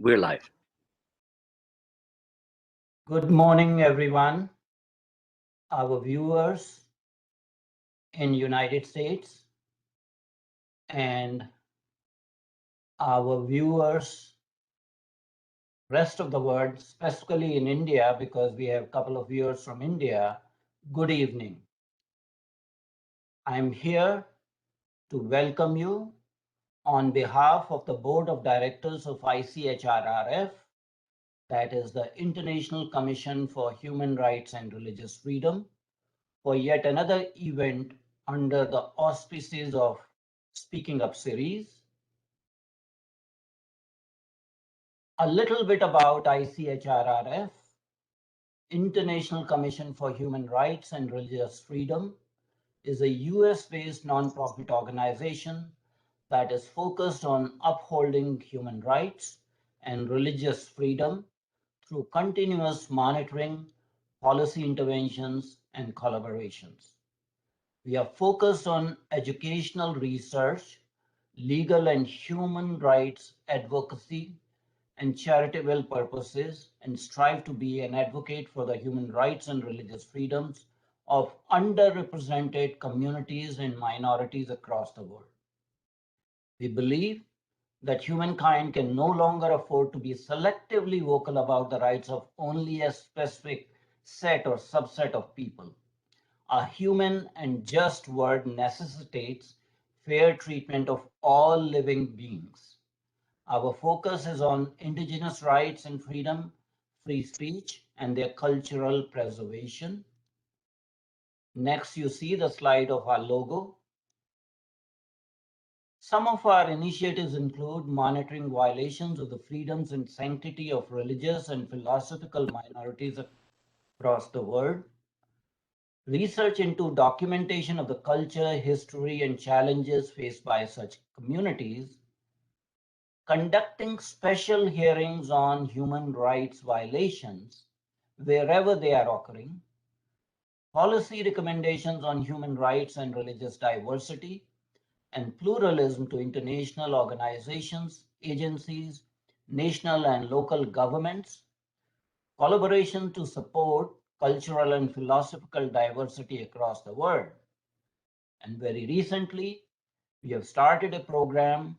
We're live. Good morning, everyone. Our viewers in United States and our viewers rest of the world, specifically in India, because we have a couple of viewers from India. Good evening. I'm here to welcome you on behalf of the Board of Directors of ICHRRF, that is the International Commission for Human Rights and Religious Freedom, for yet another event under the auspices of Speaking Up series. A little bit about ICHRRF, International Commission for Human Rights and Religious Freedom, is a US-based nonprofit organization that is focused on upholding human rights and religious freedom through continuous monitoring, policy interventions, and collaborations. We are focused on educational research, legal and human rights advocacy, and charitable purposes, and strive to be an advocate for the human rights and religious freedoms of underrepresented communities and minorities across the world. We believe that humankind can no longer afford to be selectively vocal about the rights of only a specific set or subset of people. A human and just world necessitates fair treatment of all living beings. Our focus is on indigenous rights and freedom, free speech, and their cultural preservation. Next, you see the slide of our logo. Some of our initiatives include monitoring violations of the freedoms and sanctity of religious and philosophical minorities across the world, research into documentation of the culture, history, and challenges faced by such communities, conducting special hearings on human rights violations wherever they are occurring, policy recommendations on human rights and religious diversity and pluralism to international organizations, agencies, national and local governments, collaboration to support cultural and philosophical diversity across the world. And very recently, we have started a program,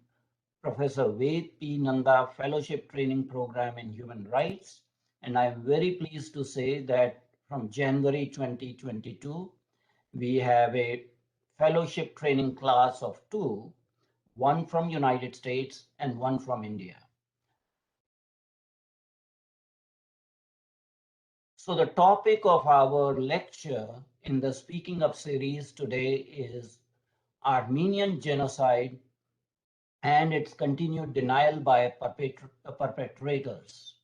Professor Ved P. Nanda Fellowship Training Program in Human Rights. And I am very pleased to say that from January 2022, we have a fellowship training class of 2, one from United States and one from India. So the topic of our lecture in the Speaking Up series today is Armenian Genocide and its continued denial by perpetrators.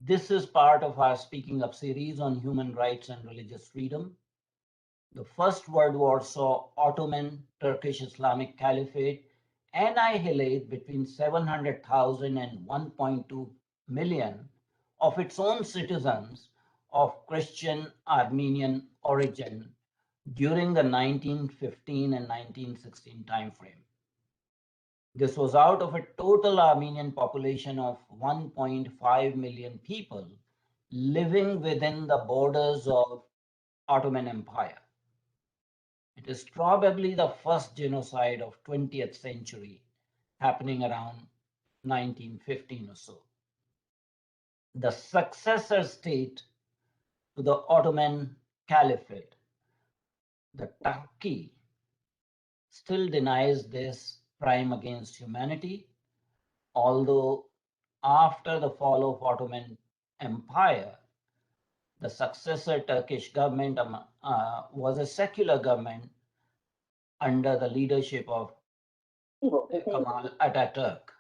This is part of our Speaking Up series on human rights and religious freedom. The First World War saw Ottoman Turkish Islamic Caliphate annihilate between 700,000 and 1.2 million of its own citizens of Christian Armenian origin during the 1915 and 1916 timeframe. This was out of a total Armenian population of 1.5 million people living within the borders of Ottoman Empire. It is probably the first genocide of 20th century happening around 1915 or so. The successor state to the Ottoman Caliphate, the Turkey, still denies this crime against humanity, although after the fall of Ottoman Empire, the successor Turkish government was a secular government under the leadership of Kemal Atatürk.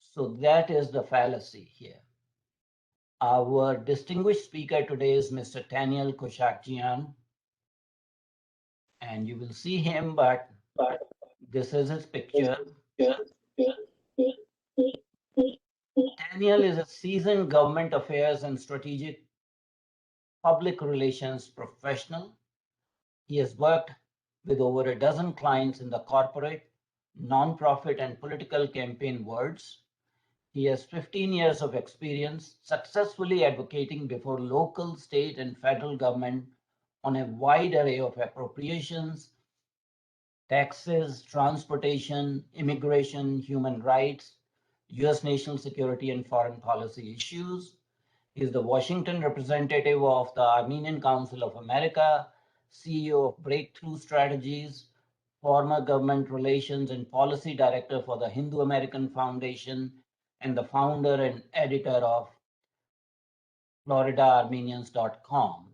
So that is the fallacy here. Our distinguished speaker today is Mr. Taniel Koushakjian, and you will see him, but this is his picture. Taniel is a seasoned government affairs and strategic public relations professional. He has worked with over a dozen clients in the corporate, nonprofit, and political campaign words. He has 15 years of experience successfully advocating before local, state, and federal government on a wide array of appropriations, taxes, transportation, immigration, human rights, US national security, and foreign policy issues. He is the Washington representative of the Armenian Council of America, CEO of BreakThru Strategies, former government relations and policy director for the Hindu American Foundation, and the founder and editor of FloridaArmenians.com.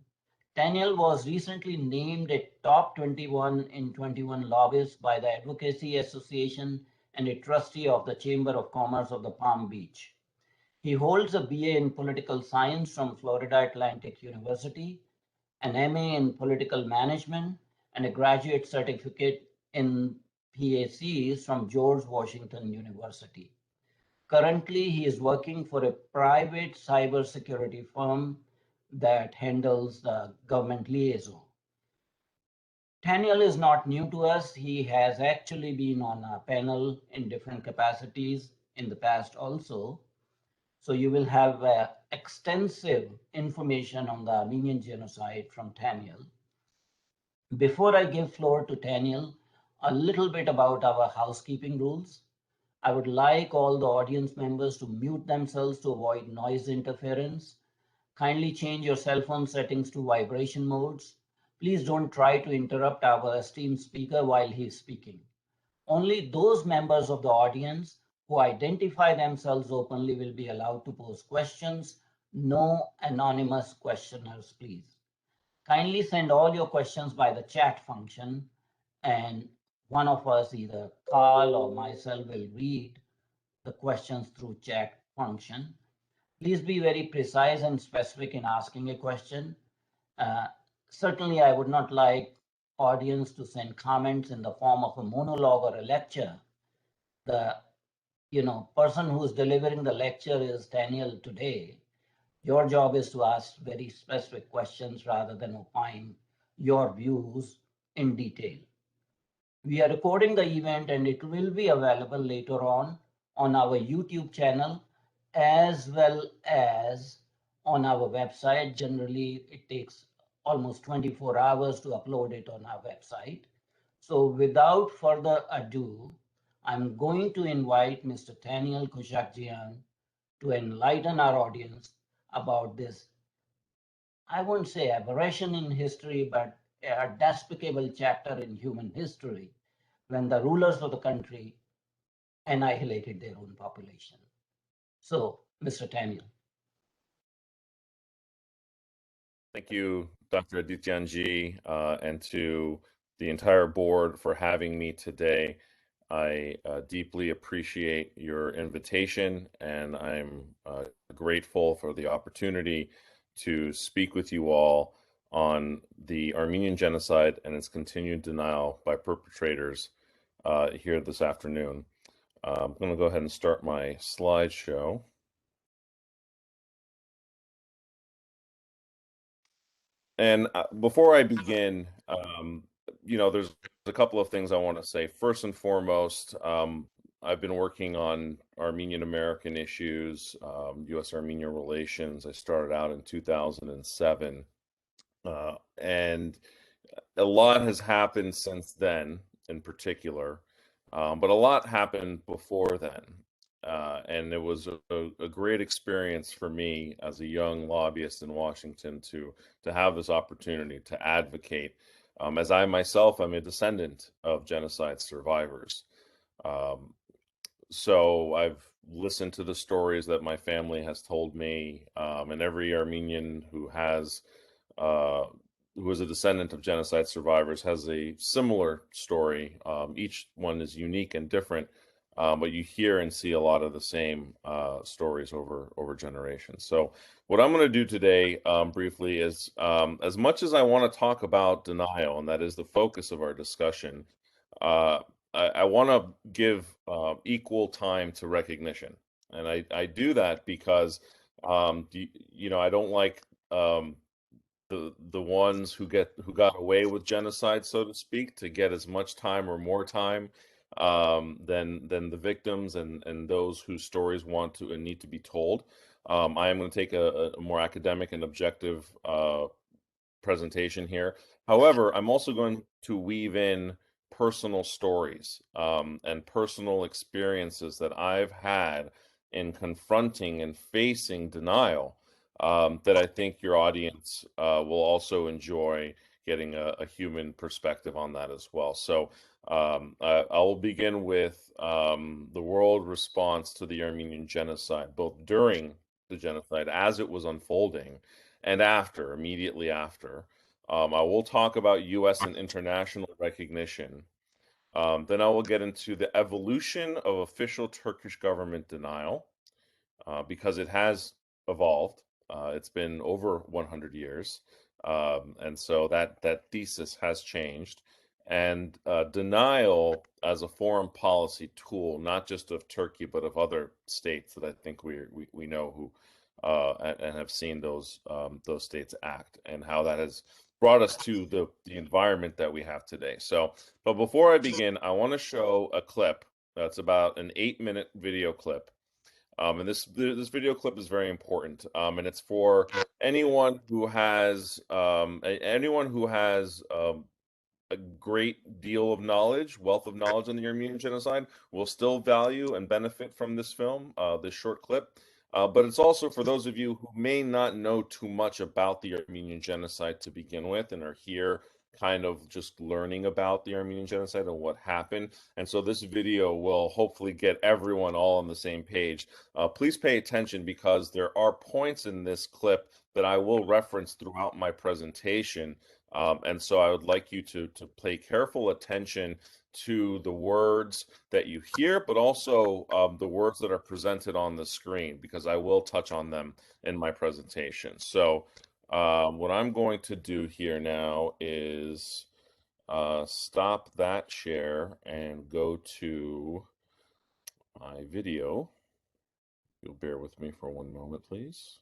Taniel was recently named a top 21 in 21 lobbyists by the Advocacy Association and a trustee of the Chamber of Commerce of the Palm Beach. He holds a BA in political science from Florida Atlantic University, an MA in political management, and a graduate certificate in PACs from George Washington University. Currently, he is working for a private cybersecurity firm that handles the government liaison. Taniel is not new to us. He has actually been on a panel in different capacities in the past also. So you will have extensive information on the Armenian Genocide from Taniel. Before I give floor to Taniel, a little bit about our housekeeping rules. I would like all the audience members to mute themselves to avoid noise interference. Kindly change your cell phone settings to vibration modes. Please don't try to interrupt our esteemed speaker while he is speaking. Only those members of the audience who identify themselves openly will be allowed to pose questions. No anonymous questioners, please. Kindly send all your questions by the chat function, and one of us, either Carl or myself, will read the questions through chat function. Please be very precise and specific in asking a question. Certainly, I would not like audience to send comments in the form of a monologue or a lecture. The person who is delivering the lecture is Taniel today. Your job is to ask very specific questions rather than opine your views in detail. We are recording the event and it will be available later on our YouTube channel as well as on our website. Generally, it takes almost 24 hours to upload it on our website. So without further ado, I'm going to invite Mr. Taniel Koushakjian to enlighten our audience about this, I won't say aberration in history, but a despicable chapter in human history when the rulers of the country annihilated their own population. So, Mr. Taniel. Thank you, Dr. Adityanji, and to the entire board for having me today. I deeply appreciate your invitation, and I'm grateful for the opportunity to speak with you all on the Armenian Genocide and its continued denial by perpetrators here this afternoon. I'm going to go ahead and start my slideshow. And before I begin, there's a couple of things I want to say. First and foremost, I've been working on Armenian American issues, U.S.-Armenian relations. I started out in 2007, and a lot has happened since then, in particular, but a lot happened before then. And it was a great experience for me as a young lobbyist in Washington to have this opportunity to advocate, as I myself am a descendant of genocide survivors. So I've listened to the stories that my family has told me, and every Armenian who is a descendant of genocide survivors has a similar story. Each one is unique and different, but you hear and see a lot of the same stories over generations. So what I'm going to do today briefly is, as much as I want to talk about denial, and that is the focus of our discussion, I want to give equal time to recognition. And I do that because, I don't like the ones who got away with genocide, so to speak, to get as much time or more time than the victims and those whose stories want to and need to be told. I am going to take a more academic and objective presentation here. However, I'm also going to weave in personal stories and personal experiences that I've had in confronting and facing denial that I think your audience will also enjoy getting a human perspective on that as well. So I will begin with the world response to the Armenian Genocide, both during the genocide as it was unfolding and after, immediately after. I will talk about U.S. and international recognition. Then I will get into the evolution of official Turkish government denial, because it has evolved. It's been over 100 years, and so that thesis has changed. And denial as a foreign policy tool, not just of Turkey but of other states that I think we know who and have seen those states act, and how that has brought us to the environment that we have today. So, but before I begin, I want to show a clip that's about an 8-minute video clip. And this video clip is very important, and it's for anyone who has a great deal of knowledge, wealth of knowledge on the Armenian Genocide, will still value and benefit from this film, this short clip. But it's also for those of you who may not know too much about the Armenian Genocide to begin with and are here kind of just learning about the Armenian Genocide and what happened. And so this video will hopefully get everyone all on the same page. Please pay attention, because there are points in this clip that I will reference throughout my presentation. And so I would like you to pay careful attention to the words that you hear, but also the words that are presented on the screen, because I will touch on them in my presentation. So what I'm going to do here now is stop that share and go to my video. You'll bear with me for one moment, please.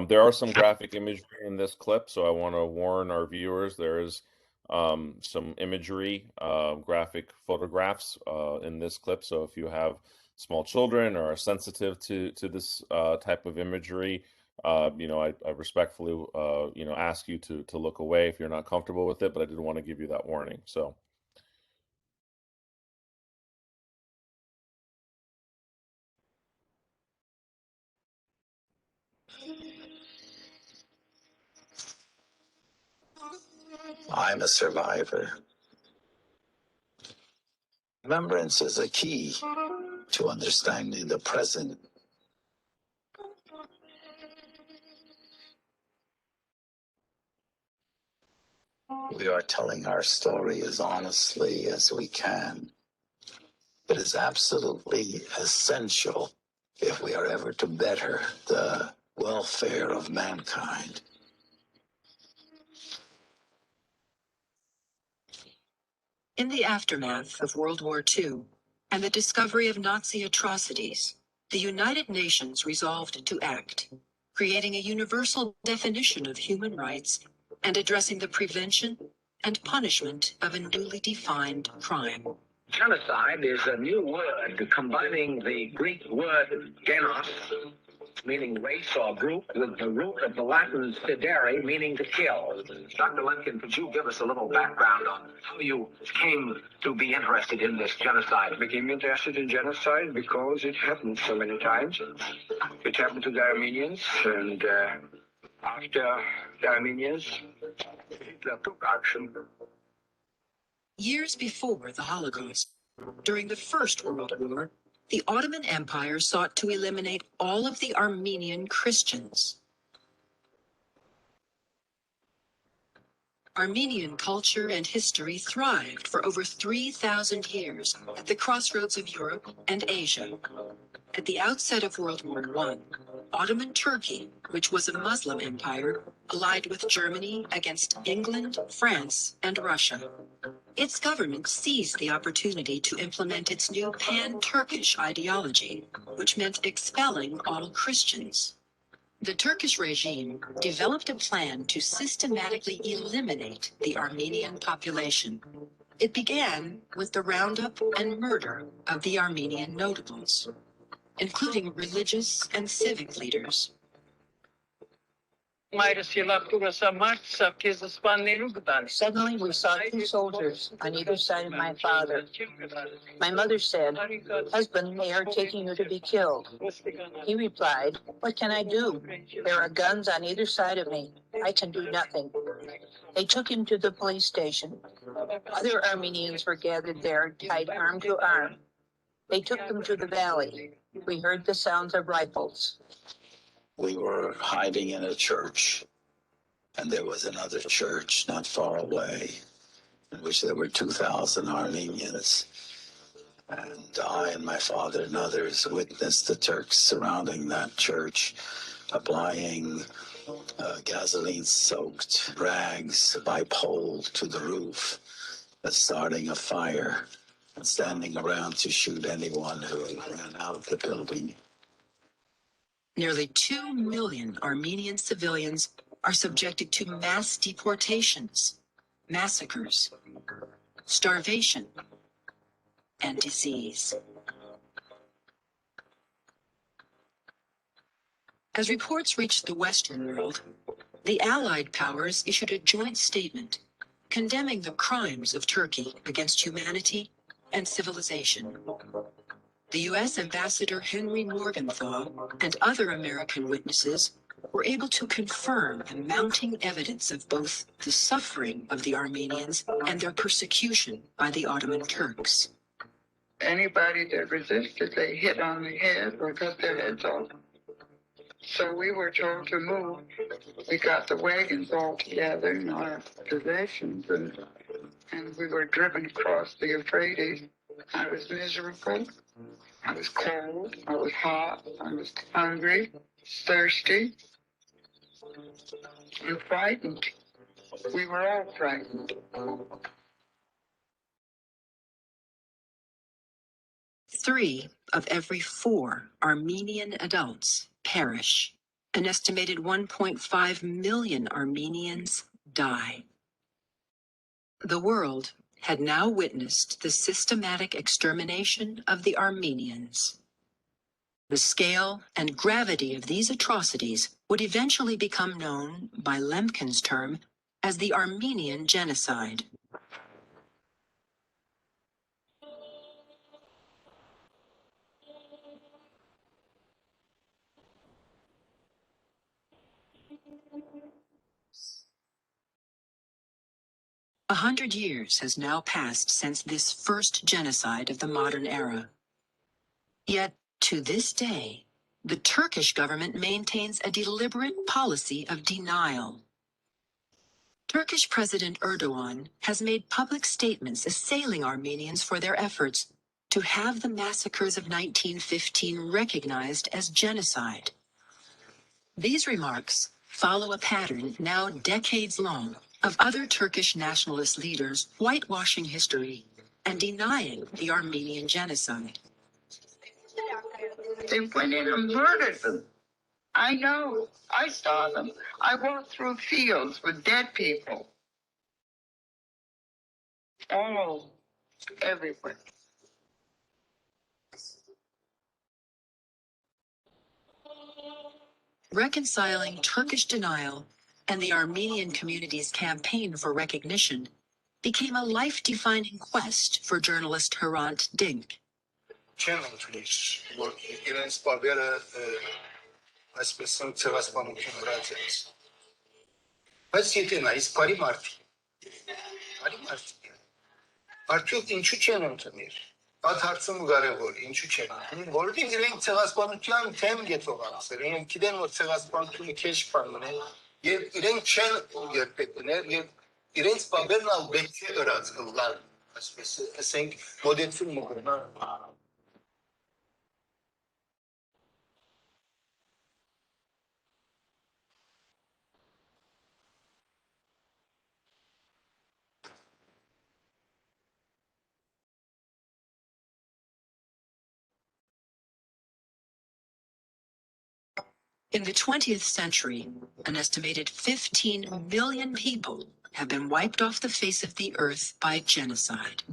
There are some graphic imagery in this clip, so I want to warn our viewers there is some imagery, graphic photographs in this clip. So if you have small children or are sensitive to this type of imagery, I respectfully ask you to look away if you're not comfortable with it. But I did want to give you that warning. So. I'm a survivor. Remembrance is a key to understanding the present. We are telling our story as honestly as we can. It is absolutely essential if we are ever to better the welfare of mankind. In the aftermath of World War II and the discovery of Nazi atrocities, the United Nations resolved to act, creating a universal definition of human rights and addressing the prevention and punishment of a newly defined crime. Genocide is a new word combining the Greek word genos, meaning race or group, with the root of the Latin sidere, meaning to kill. Dr. Lemkin, could you give us a little background on how you came to be interested in this genocide? I became interested in genocide because it happened so many times. It happened to the Armenians, and after the Armenians, Hitler took action. Years before the Holocaust, during the First World War, the Ottoman Empire sought to eliminate all of the Armenian Christians. Armenian culture and history thrived for over 3,000 years at the crossroads of Europe and Asia. At the outset of World War I, Ottoman Turkey, which was a Muslim empire, allied with Germany against England, France, and Russia. Its government seized the opportunity to implement its new pan-Turkish ideology, which meant expelling all Christians. The Turkish regime developed a plan to systematically eliminate the Armenian population. It began with the roundup and murder of the Armenian notables, including religious and civic leaders. Suddenly we saw two soldiers on either side of my father. My mother said, "Husband, they are taking you to be killed." He replied, "What can I do? There are guns on either side of me. I can do nothing." They took him to the police station. Other Armenians were gathered there, tied arm to arm. They took them to the valley. We heard the sounds of rifles. We were hiding in a church, and there was another church not far away in which there were 2,000 Armenians. And I and my father and others witnessed the Turks surrounding that church, applying gasoline-soaked rags by pole to the roof, starting a fire, and standing around to shoot anyone who ran out of the building. Nearly 2 million Armenian civilians are subjected to mass deportations, massacres, starvation, and disease. As reports reached the Western world, the Allied powers issued a joint statement condemning the crimes of Turkey against humanity and civilization. The U.S. Ambassador Henry Morgenthau and other American witnesses were able to confirm the mounting evidence of both the suffering of the Armenians and their persecution by the Ottoman Turks. Anybody that resisted, they hit on the head or cut their heads off. So we were told to move. We got the wagons all together in our possessions, and we were driven across the Euphrates. I was miserable. I was cold. I was hot. I was hungry, thirsty, and frightened. We were all frightened. 3 of every 4 Armenian adults perish. An estimated 1.5 million Armenians die. The world had now witnessed the systematic extermination of the Armenians. The scale and gravity of these atrocities would eventually become known by Lemkin's term as the Armenian Genocide. A 100 years has now passed since this first genocide of the modern era. Yet, to this day, the Turkish government maintains a deliberate policy of denial. Turkish President Erdogan has made public statements assailing Armenians for their efforts to have the massacres of 1915 recognized as genocide. These remarks follow a pattern now decades long of other Turkish nationalist leaders whitewashing history and denying the Armenian genocide. They went in and murdered them. I know. I saw them. I walked through fields with dead people. All everywhere. Reconciling Turkish denial and the Armenian community's campaign for recognition became a life-defining quest for journalist Hrant Dink. Աթարցում կարևոր, ինչու՞ չէ։ Որովհետև իրենք ցեղասպանության թեմ գետողանցել, իրենք գիտեն որ ցեղասպանությունը քեշ բանն է, եւ իրենք չեն երբեք դնել, եւ իրենց բաբերն ալ պետք է ըրած գլալ, այսպես ասենք մոդեցում մոկնա։ In the 20th century, an estimated 15 million people have been wiped off the face of the earth by genocide.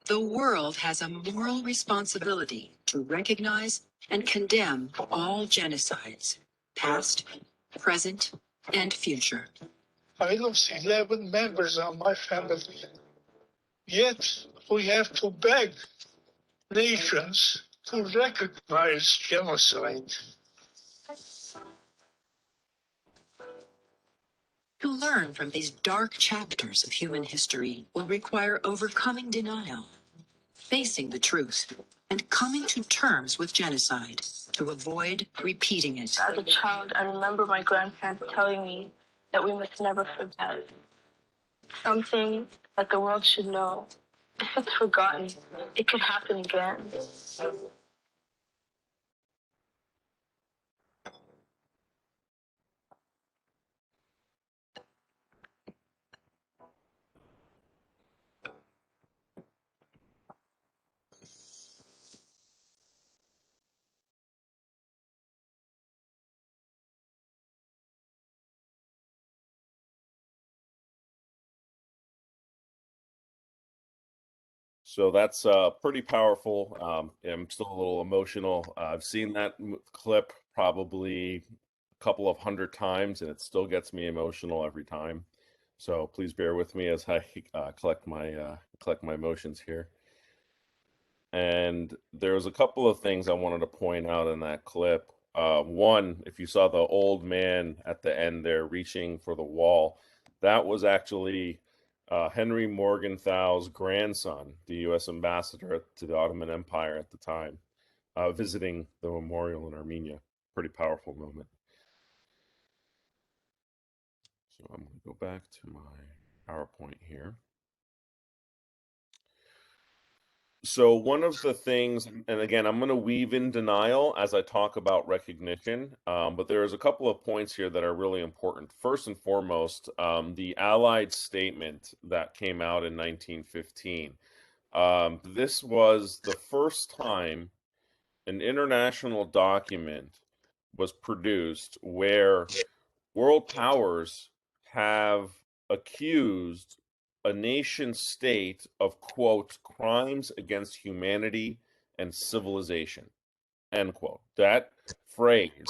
The world has a moral responsibility to recognize and condemn all genocides, past, present, and future. I lost 11 members of my family. Yet we have to beg nations to recognize genocide. To learn from these dark chapters of human history will require overcoming denial, facing the truth, and coming to terms with genocide to avoid repeating it. As a child, I remember my grandparents telling me that we must never forget. Something that the world should know. If it's forgotten, it could happen again. So that's pretty powerful. I'm still a little emotional. I've seen that clip probably a couple of hundred times, and it still gets me emotional every time. So please bear with me as I collect my emotions here. And there's a couple of things I wanted to point out in that clip. One, if you saw the old man at the end there reaching for the wall, that was actually Henry Morgenthau's grandson, the U.S. ambassador to the Ottoman Empire at the time, visiting the memorial in Armenia. Pretty powerful moment. So I'm going to go back to my PowerPoint here. So one of the things, and again, I'm going to weave in denial as I talk about recognition, but there's a couple of points here that are really important. First and foremost, the Allied statement that came out in 1915. This was the first time an international document was produced where world powers have accused a nation state of, quote, crimes against humanity and civilization, end quote. That phrase,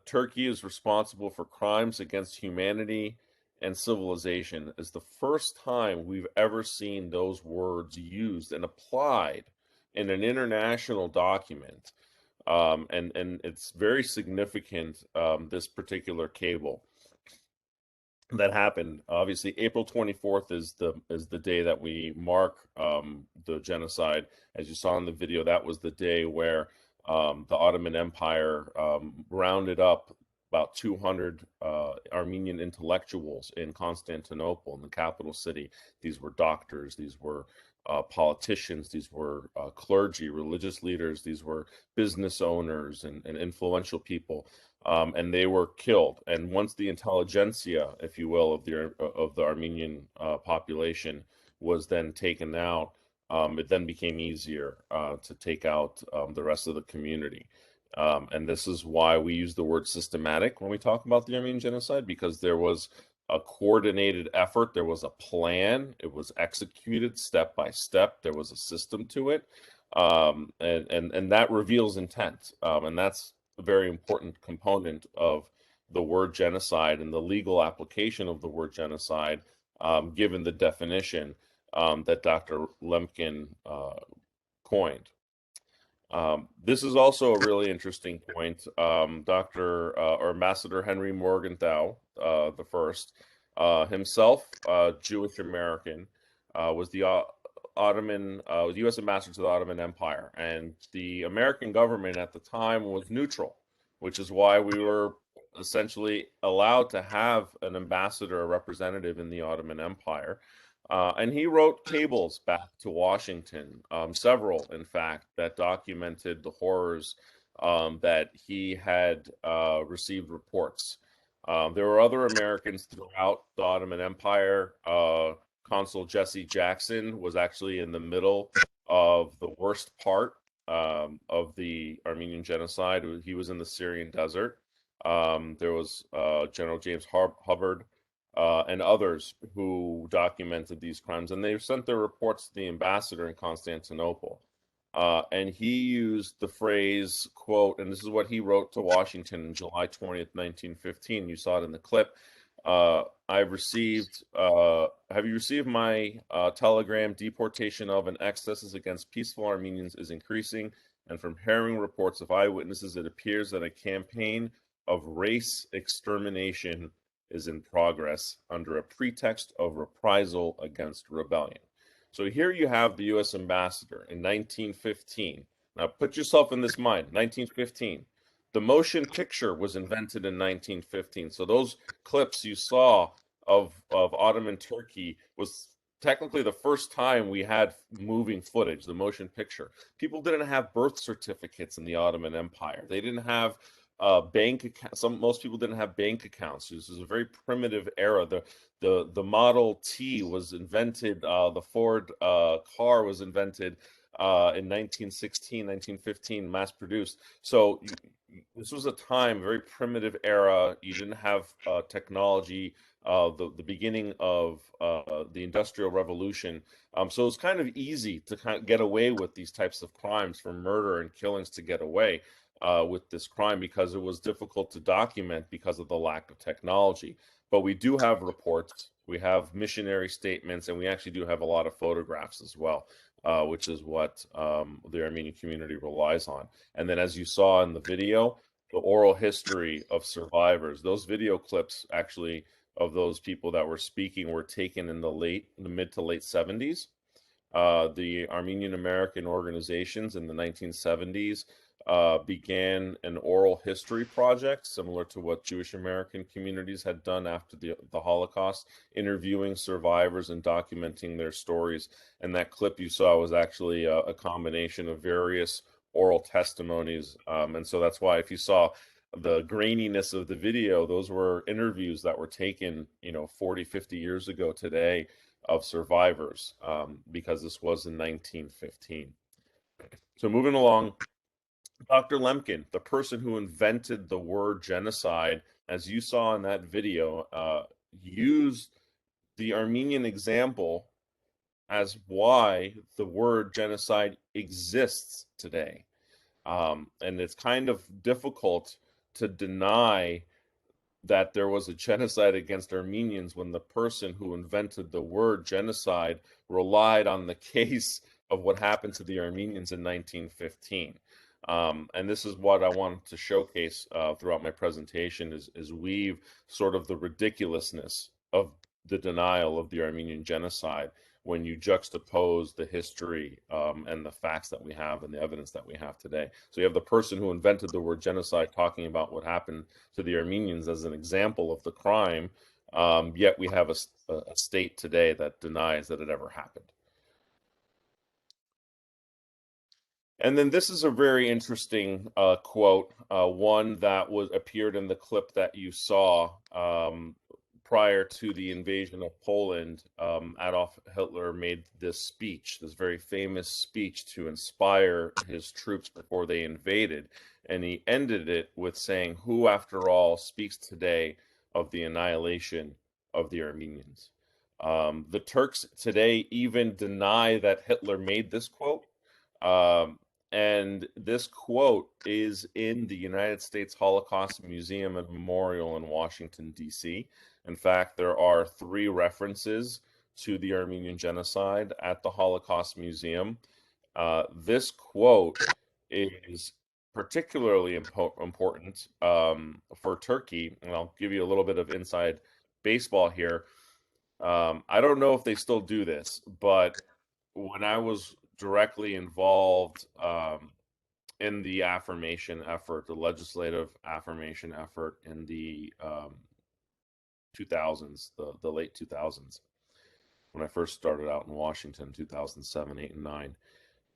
Turkey is responsible for crimes against humanity and civilization, is the first time we've ever seen those words used and applied in an international document. And it's very significant, this particular cable that happened. Obviously, April 24th is the day that we mark the genocide. As you saw in the video, that was the day where the Ottoman Empire rounded up about 200 Armenian intellectuals in Constantinople, in the capital city. These were doctors, these were politicians, these were clergy, religious leaders, these were business owners and influential people. And they were killed. And once the intelligentsia, if you will, of the Armenian population was then taken out, it then became easier to take out the rest of the community. And this is why we use the word systematic when we talk about the Armenian genocide, because there was a coordinated effort, there was a plan, it was executed step by step, there was a system to it, and that reveals intent, and that's a very important component of the word genocide and the legal application of the word genocide, given the definition that Dr. Lemkin coined. This is also a really interesting point. or Ambassador Henry Morgenthau, the first, himself, Jewish American, was the U.S. ambassador to the Ottoman Empire, and the American government at the time was neutral, which is why we were essentially allowed to have an ambassador, a representative in the Ottoman Empire. And he wrote cables back to Washington, several, in fact, that documented the horrors that he had received reports. There were other Americans throughout the Ottoman Empire. Consul Jesse Jackson was actually in the middle of the worst part of the Armenian genocide. He was in the Syrian desert. There was General James Hubbard and others who documented these crimes, and they sent their reports to the ambassador in Constantinople. And he used the phrase, quote, and this is what he wrote to Washington on July 20th, 1915. You saw it in the clip. Have you received my telegram? Deportation of and excesses against peaceful Armenians is increasing. And from hearing reports of eyewitnesses, it appears that a campaign of race extermination is in progress under a pretext of reprisal against rebellion. So here you have the U.S. ambassador in 1915. Now put yourself in this mind, 1915. The motion picture was invented in 1915. So those clips you saw of Ottoman Turkey was technically the first time we had moving footage, the motion picture. People didn't have birth certificates in the Ottoman Empire. They didn't have bank accounts. Most people didn't have bank accounts. This is a very primitive era. The Model T was invented. The Ford car was invented in 1916, 1915, mass produced. So this was a time, very primitive era. You didn't have technology. The beginning of the Industrial Revolution. So it's kind of easy to kind of get away with these types of crimes, from murder and killings, to get away with this crime, because it was difficult to document because of the lack of technology. But we do have reports, we have missionary statements, and we actually do have a lot of photographs as well, which is what the Armenian community relies on. And then, as you saw in the video, the oral history of survivors, those video clips actually of those people that were speaking were taken in the mid to late 70s. The Armenian American organizations in the 1970s began an oral history project similar to what Jewish American communities had done after the Holocaust, interviewing survivors and documenting their stories. And that clip you saw was actually a combination of various oral testimonies. And so that's why, if you saw the graininess of the video, those were interviews that were taken, 40, 50 years ago today, of survivors, because this was in 1915. So moving along, Dr. Lemkin, the person who invented the word genocide, as you saw in that video, used the Armenian example as why the word genocide exists today. And it's kind of difficult to deny that there was a genocide against Armenians when the person who invented the word genocide relied on the case of what happened to the Armenians in 1915. And this is what I wanted to showcase throughout my presentation, is weave sort of the ridiculousness of the denial of the Armenian genocide when you juxtapose the history and the facts that we have and the evidence that we have today. So you have the person who invented the word genocide talking about what happened to the Armenians as an example of the crime, yet we have a state today that denies that it ever happened. And then this is a very interesting quote, one that appeared in the clip that you saw prior to the invasion of Poland. Adolf Hitler made this very famous speech to inspire his troops before they invaded. And he ended it with saying, "Who, after all, speaks today of the annihilation of the Armenians?" The Turks today even deny that Hitler made this quote. And this quote is in the United States Holocaust Museum and Memorial in Washington, D.C. In fact, there are 3 references to the Armenian genocide at the Holocaust Museum. This quote is particularly important for Turkey, and I'll give you a little bit of inside baseball here. I don't know if they still do this, but when I was directly involved in the affirmation effort, the legislative affirmation effort in the 2000s, the late 2000s, when I first started out in Washington, 2007, 8, and 9.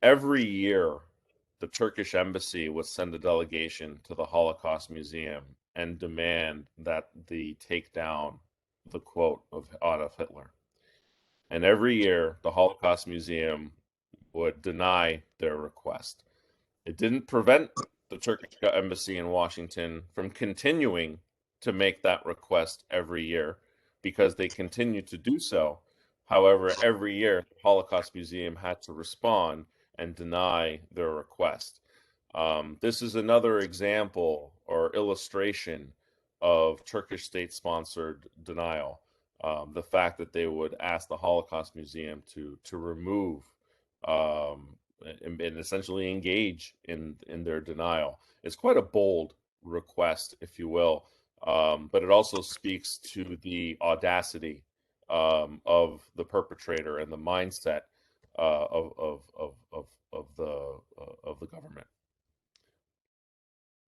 Every year, the Turkish embassy would send a delegation to the Holocaust Museum and demand that they take down the quote of Adolf Hitler. And every year, the Holocaust Museum would deny their request. It didn't prevent the Turkish embassy in Washington from continuing to make that request every year, because they continued to do so. However, every year, the Holocaust Museum had to respond and deny their request. This is another example or illustration of Turkish state-sponsored denial. The fact that they would ask the Holocaust Museum to remove and essentially engage in their denial. It's quite a bold request, if you will, but it also speaks to the audacity of the perpetrator and the mindset of the government.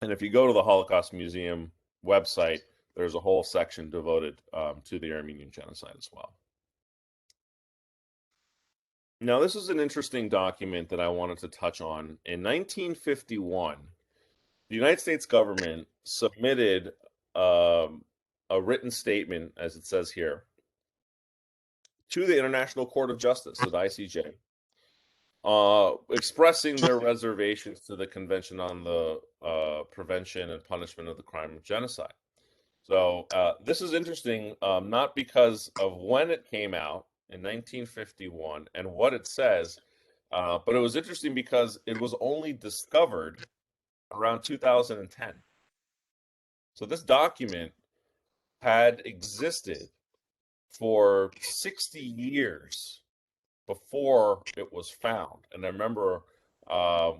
And if you go to the Holocaust Museum website, there's a whole section devoted to the Armenian Genocide as well. Now, this is an interesting document that I wanted to touch on. In 1951, the United States government submitted a written statement, as it says here, to the International Court of Justice, to the ICJ, expressing their reservations to the Convention on the Prevention and Punishment of the Crime of Genocide. So this is interesting, not because of when it came out in 1951 and what it says, but it was interesting because it was only discovered around 2010. So this document had existed for 60 years before it was found. And I remember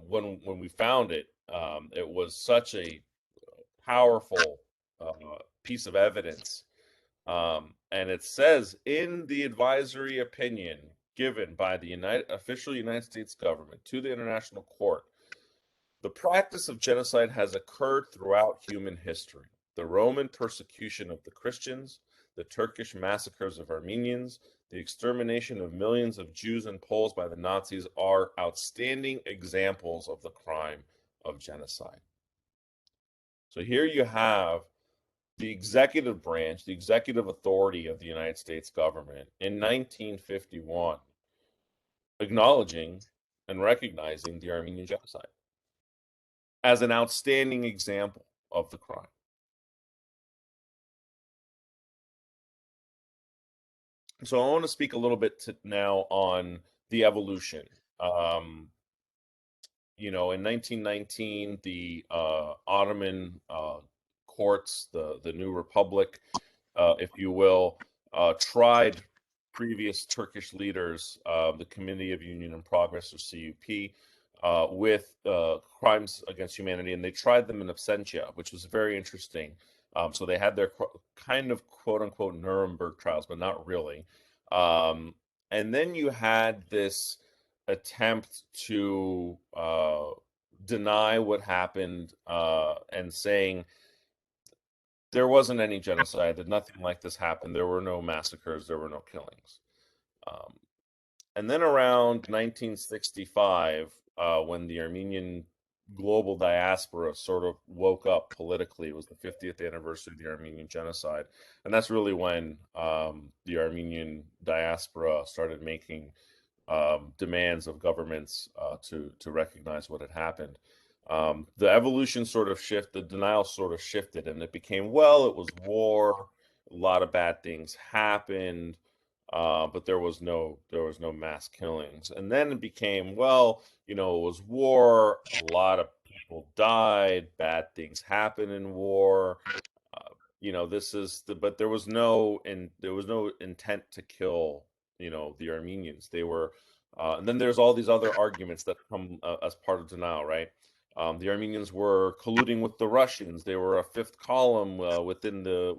when we found it, it was such a powerful piece of evidence. And it says in the advisory opinion given by the official United States government to the International Court, the practice of genocide has occurred throughout human history. The Roman persecution of the Christians, the Turkish massacres of Armenians, the extermination of millions of Jews and Poles by the Nazis are outstanding examples of the crime of genocide. So here you have the executive branch, the executive authority of the United States government in 1951, acknowledging and recognizing the Armenian Genocide as an outstanding example of the crime. So I want to speak a little bit now on the evolution. You know, in 1919, the Ottoman courts, the new republic, if you will, tried previous Turkish leaders, the Committee of Union and Progress, or CUP, with crimes against humanity, and they tried them in absentia, which was very interesting. So they had their kind of quote-unquote Nuremberg trials, but not really. And then you had this attempt to deny what happened and saying there wasn't any genocide, that nothing like this happened, there were no massacres, there were no killings. And then around 1965, when the Armenian global diaspora sort of woke up politically, it was the 50th anniversary of the Armenian Genocide. And that's really when the Armenian diaspora started making demands of governments to recognize what had happened. The evolution sort of shifted, the denial sort of shifted, and it became, well, it was war, a lot of bad things happened, but there was no mass killings. And then it became, well, you know, it was war, a lot of people died, bad things happen in war. You know, but there was no intent to kill, you know, the Armenians. They were, and then there's all these other arguments that come as part of denial, right? The Armenians were colluding with the Russians. They were a fifth column within the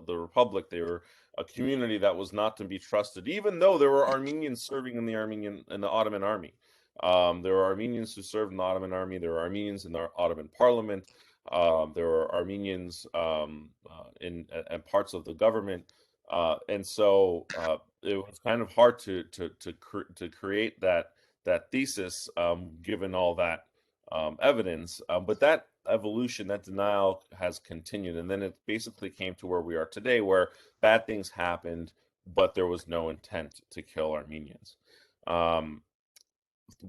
republic. They were a community that was not to be trusted, even though there were Armenians serving in the Ottoman army. There were Armenians who served in the Ottoman army. There were Armenians in the Ottoman parliament. There were Armenians in parts of the government, and so it was kind of hard to create that thesis given all that evidence. But that evolution, that denial, has continued, and then it basically came to where we are today, where bad things happened, but there was no intent to kill Armenians.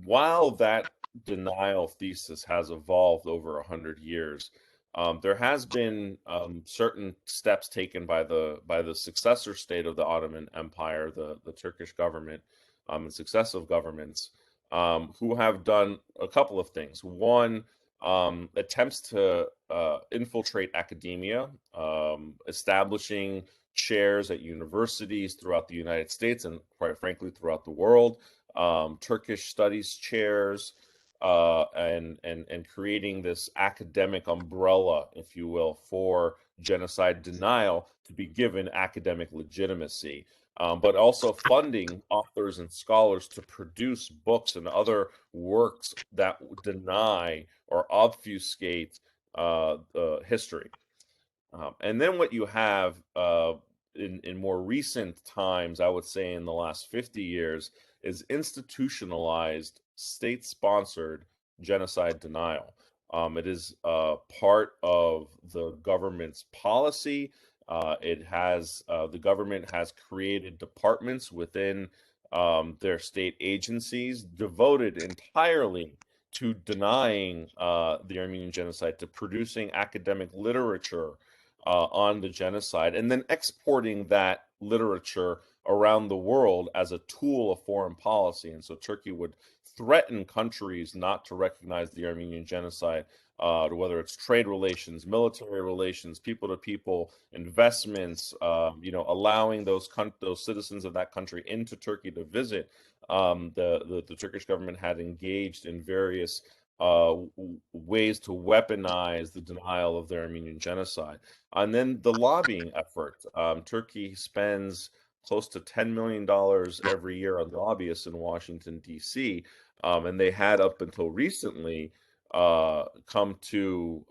while that denial thesis has evolved over 100 years, there has been certain steps taken by the successor state of the Ottoman Empire, the Turkish government, and successive governments, who have done a couple of things. One, attempts to infiltrate academia, establishing chairs at universities throughout the United States and, quite frankly, throughout the world, Turkish studies chairs, and creating this academic umbrella, if you will, for genocide denial to be given academic legitimacy, but also funding authors and scholars to produce books and other works that deny or obfuscate history. And then what you have in more recent times, I would say in the last 50 years, is institutionalized state-sponsored genocide denial. It is part of the government's policy. The government has created departments within their state agencies devoted entirely to denying the Armenian genocide, to producing academic literature on the genocide, and then exporting that literature around the world as a tool of foreign policy. And so Turkey would threaten countries not to recognize the Armenian genocide, whether it's trade relations, military relations, people-to-people investments, allowing those citizens of that country into Turkey to visit. The Turkish government had engaged in various ways to weaponize the denial of the Armenian genocide. And then the lobbying effort. Turkey spends close to $10 million every year on lobbyists in Washington, D.C., and they had up until recently come to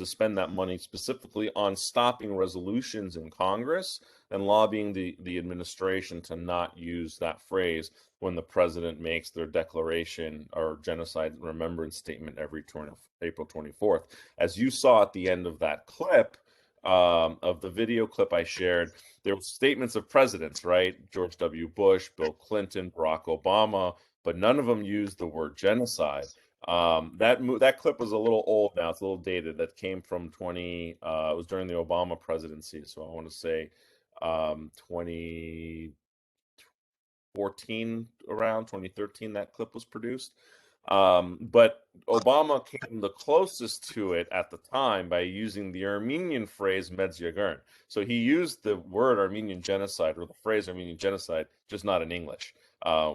spend that money specifically on stopping resolutions in Congress and lobbying the administration to not use that phrase when the president makes their declaration or genocide remembrance statement every April 24th. As you saw at the end of that clip, of the video clip I shared, there were statements of presidents, right? George W. Bush, Bill Clinton, Barack Obama, but none of them used the word genocide. That clip was a little old now; it's a little dated. That came from it was during the Obama presidency, so I want to say 2014, around 2013, that clip was produced. But Obama came the closest to it at the time by using the Armenian phrase "Medzyagern." So he used the word Armenian genocide or the phrase Armenian genocide, just not in English,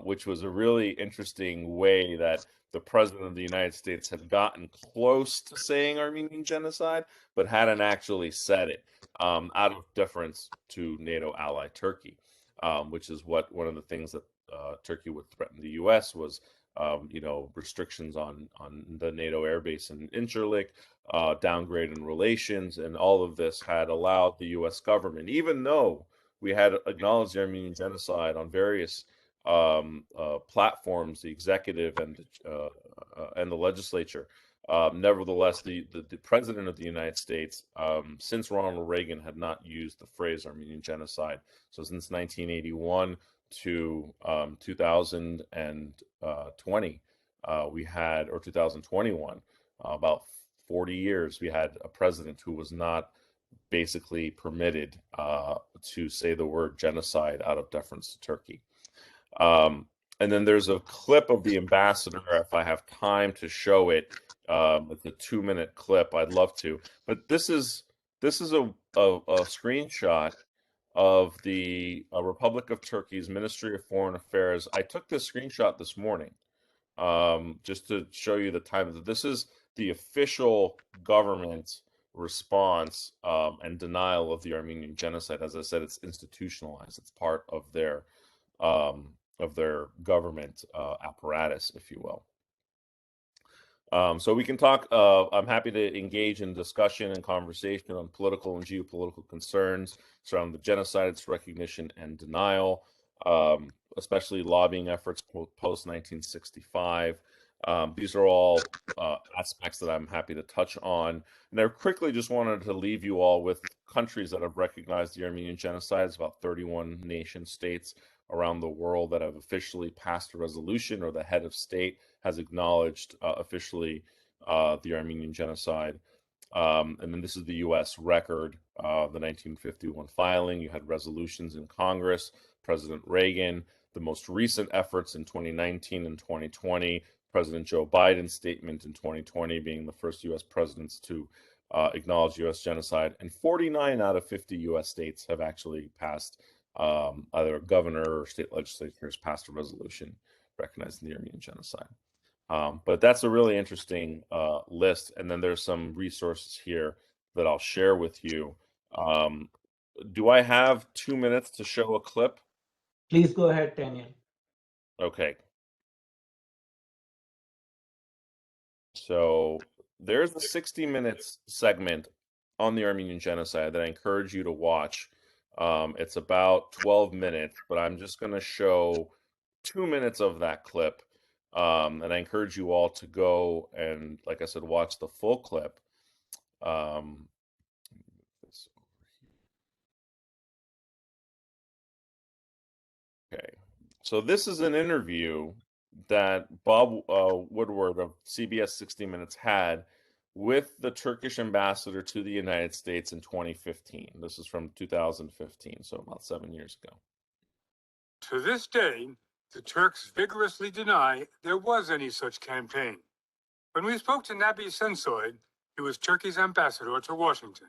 which was a really interesting way that the president of the United States had gotten close to saying Armenian genocide, but hadn't actually said it, out of deference to NATO ally Turkey, which is one of the things that Turkey would threaten the U.S. was restrictions on the NATO airbase in Incirlik, downgrade in relations, and all of this had allowed the U.S. government, even though we had acknowledged the Armenian genocide on various platforms, the executive and the legislature. Nevertheless, the president of the United States, since Ronald Reagan, had not used the phrase Armenian genocide. So since 1981 to 2020, we had, or 2021, about 40 years, we had a president who was not basically permitted to say the word genocide out of deference to Turkey. And then there's a clip of the ambassador, if I have time to show it. It's a 2-minute clip. I'd love to, but this is a screenshot of the Republic of Turkey's Ministry of Foreign Affairs. I took this screenshot this morning, just to show you the time. This is the official government response and denial of the Armenian genocide. As I said, it's institutionalized. It's part of their government apparatus, if you will. So we can talk. I'm happy to engage in discussion and conversation on political and geopolitical concerns surrounding the genocide, its recognition and denial, especially lobbying efforts post 1965. These are all aspects that I'm happy to touch on. And I quickly just wanted to leave you all with countries that have recognized the Armenian genocide. It's about 31 nation states around the world that have officially passed a resolution, or the head of state has acknowledged officially the Armenian Genocide. And then this is the U.S. record, the 1951 filing. You had resolutions in Congress, President Reagan, the most recent efforts in 2019 and 2020, President Joe Biden's statement in 2020 being the first U.S. presidents to acknowledge U.S. genocide, and 49 out of 50 U.S. states have actually passed, either a governor or state legislatures passed a resolution recognizing the Armenian Genocide. But that's a really interesting list. And then there's some resources here that I'll share with you. Do I have 2 minutes to show a clip? Please go ahead, Taniel. Okay. So there's a 60 minutes segment on the Armenian Genocide that I encourage you to watch. It's about 12 minutes, but I'm just going to show 2 minutes of that clip. And I encourage you all to go and, like I said, watch the full clip. Okay, so this is an interview that Bob Woodward of CBS 60 Minutes had with the Turkish ambassador to the United States in 2015. This is from 2015, so about 7 years ago. To this day, the Turks vigorously deny there was any such campaign. When we spoke to Nabi Sensoy, he was Turkey's ambassador to Washington.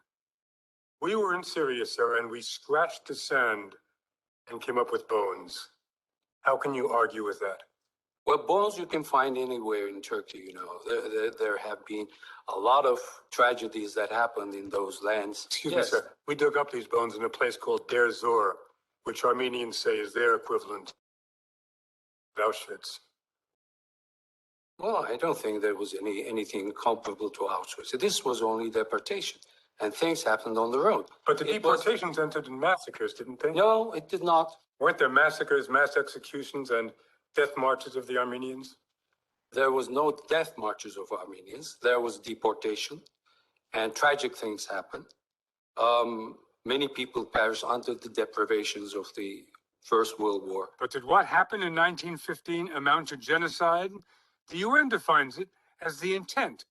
We were in Syria, sir, and we scratched the sand and came up with bones. How can you argue with that? Well, bones you can find anywhere in Turkey, you know. There have been a lot of tragedies that happened in those lands. Excuse me, sir. We dug up these bones in a place called Der Zor, which Armenians say is their equivalent of Auschwitz. Well, I don't think there was anything comparable to Auschwitz. This was only deportation, and things happened on the road. But the deportations entered in massacres, didn't they? No, it did not. Weren't there massacres, mass executions, and death marches of the Armenians? There was no death marches of Armenians. There was deportation, and tragic things happened. Many people perished under the deprivations of the First World War. But did what happened in 1915 amount to genocide? The UN defines it as the intent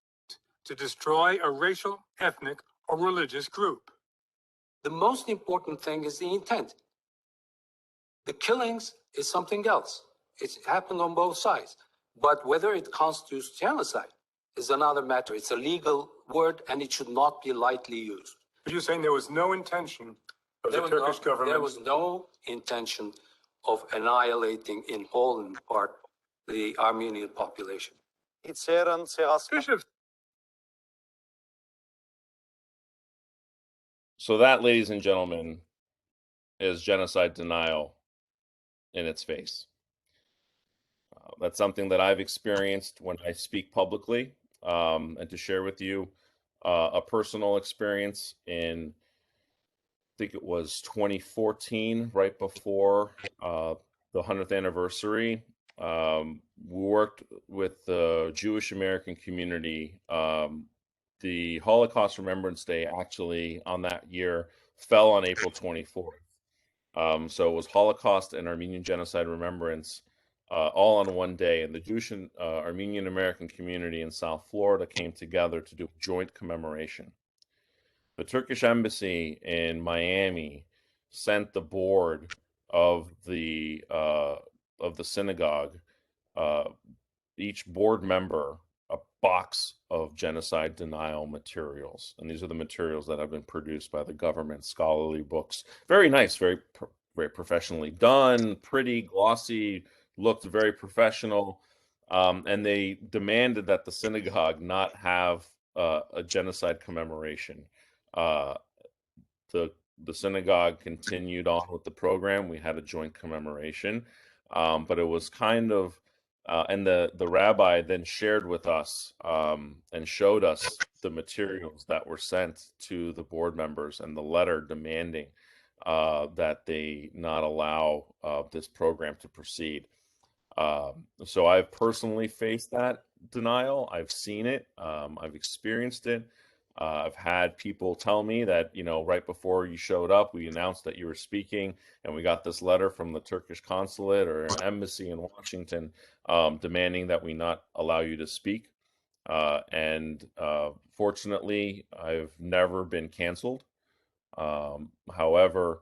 to destroy a racial, ethnic, or religious group. The most important thing is the intent. The killings is something else. It's happened on both sides. But whether it constitutes genocide is another matter. It's a legal word, and it should not be lightly used. Are you saying there was no intention of the Turkish government? There was no intention of annihilating in whole and part the Armenian population. Bishop. So that, ladies and gentlemen, is genocide denial in its face. That's something that I've experienced when I speak publicly, and to share with you a personal experience in, I think it was 2014, right before the 100th anniversary. We worked with the Jewish American community. The Holocaust Remembrance Day actually on that year fell on April 24th. So it was Holocaust and Armenian Genocide Remembrance all on one day. And the Jewish and Armenian American community in South Florida came together to do a joint commemoration. The Turkish embassy in Miami sent the board of the synagogue, each board member, a box of genocide denial materials. And these are the materials that have been produced by the government, scholarly books. Very nice, very professionally done, pretty, glossy, looked very professional. And they demanded that the synagogue not have a genocide commemoration. The synagogue continued on with the program. We had a joint commemoration, but it was kind of, and the rabbi then shared with us and showed us the materials that were sent to the board members and the letter demanding that they not allow this program to proceed. So I've personally faced that denial. I've seen it. I've experienced it. I've had people tell me that, right before you showed up, we announced that you were speaking, and we got this letter from the Turkish consulate or embassy in Washington demanding that we not allow you to speak. And fortunately, I've never been canceled. However,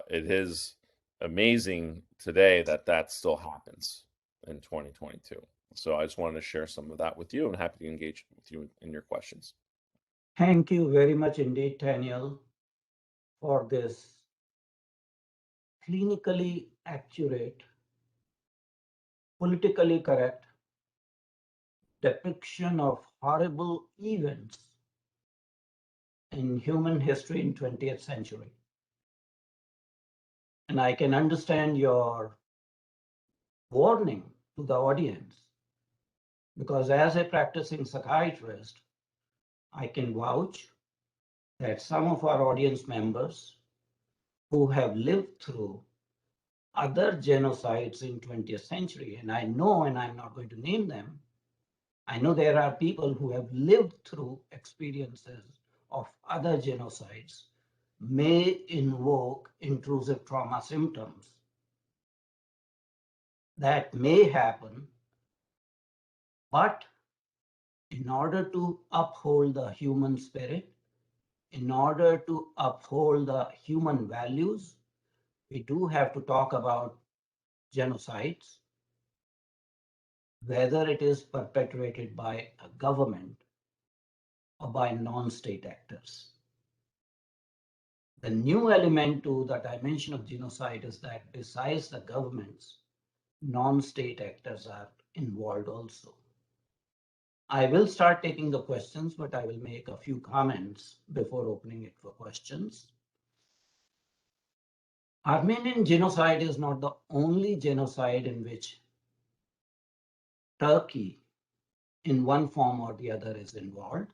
it is amazing today that that still happens in 2022. So I just wanted to share some of that with you, and happy to engage with you in your questions. Thank you very much indeed, Taniel, for this clinically accurate, politically correct depiction of horrible events in human history in 20th century. And I can understand your warning to the audience, because as a practicing psychiatrist, I can vouch that some of our audience members who have lived through other genocides in 20th century, and I know, and I'm not going to name them, I know there are people who have lived through experiences of other genocides, may invoke intrusive trauma symptoms. That may happen, but in order to uphold the human spirit, in order to uphold the human values, we do have to talk about genocides, whether it is perpetrated by a government or by non-state actors. The new element to the dimension of genocide is that besides the governments, non-state actors are involved also. I will start taking the questions, but I will make a few comments before opening it for questions. Armenian genocide is not the only genocide in which Turkey, in one form or the other, is involved.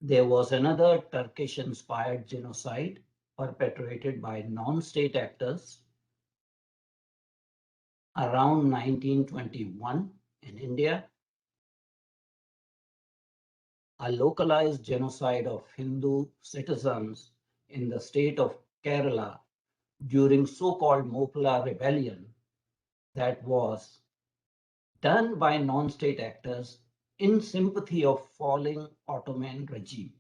There was another Turkish-inspired genocide perpetrated by non-state actors around 1921 in India, a localized genocide of Hindu citizens in the state of Kerala during so-called Mopla rebellion that was done by non-state actors in sympathy of falling Ottoman regime.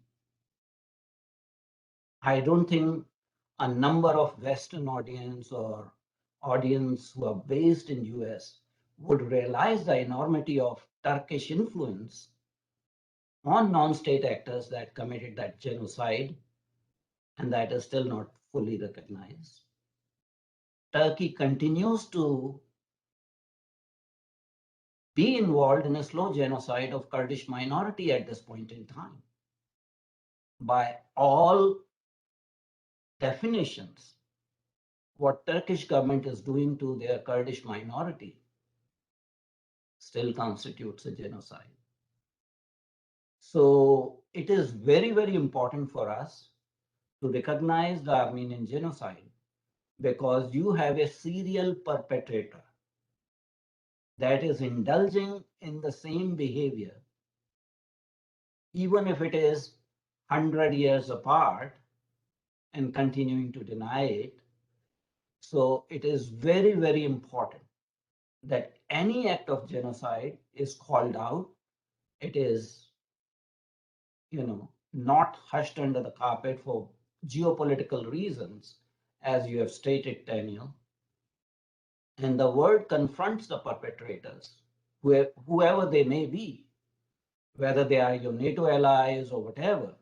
I don't think a number of Western audience or audience who are based in US would realize the enormity of Turkish influence on non-state actors that committed that genocide, and that is still not fully recognized. Turkey continues to be involved in a slow genocide of Kurdish minority at this point in time. By all definitions, what Turkish government is doing to their Kurdish minority still constitutes a genocide. So it is very, very important for us to recognize the Armenian genocide, because you have a serial perpetrator that is indulging in the same behavior, even if it is 100 years apart, and continuing to deny it. So it is very, very important that any act of genocide is called out. It is, not hushed under the carpet for geopolitical reasons, as you have stated, Daniel. And the world confronts the perpetrators, whoever they may be, whether they are your NATO allies or whatever,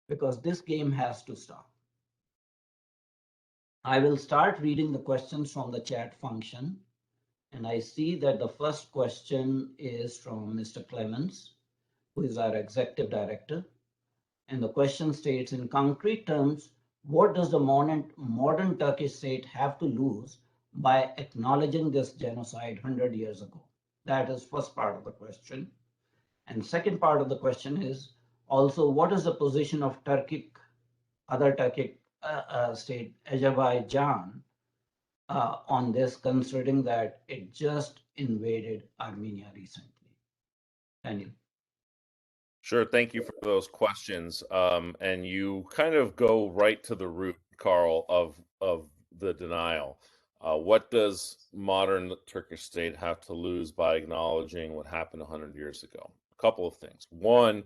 because this game has to stop. I will start reading the questions from the chat function. And I see that the first question is from Mr. Clemens, who is our executive director. And the question states, in concrete terms, what does the modern Turkish state have to lose by acknowledging this genocide 100 years ago? That is first part of the question. And second part of the question is also, what is the position of other Turkic state, Azerbaijan, on this, considering that it just invaded Armenia recently? Daniel. Sure. Thank you for those questions. And you kind of go right to the root, Carl, of the denial. What does modern Turkish state have to lose by acknowledging what happened 100 years ago? A couple of things. One,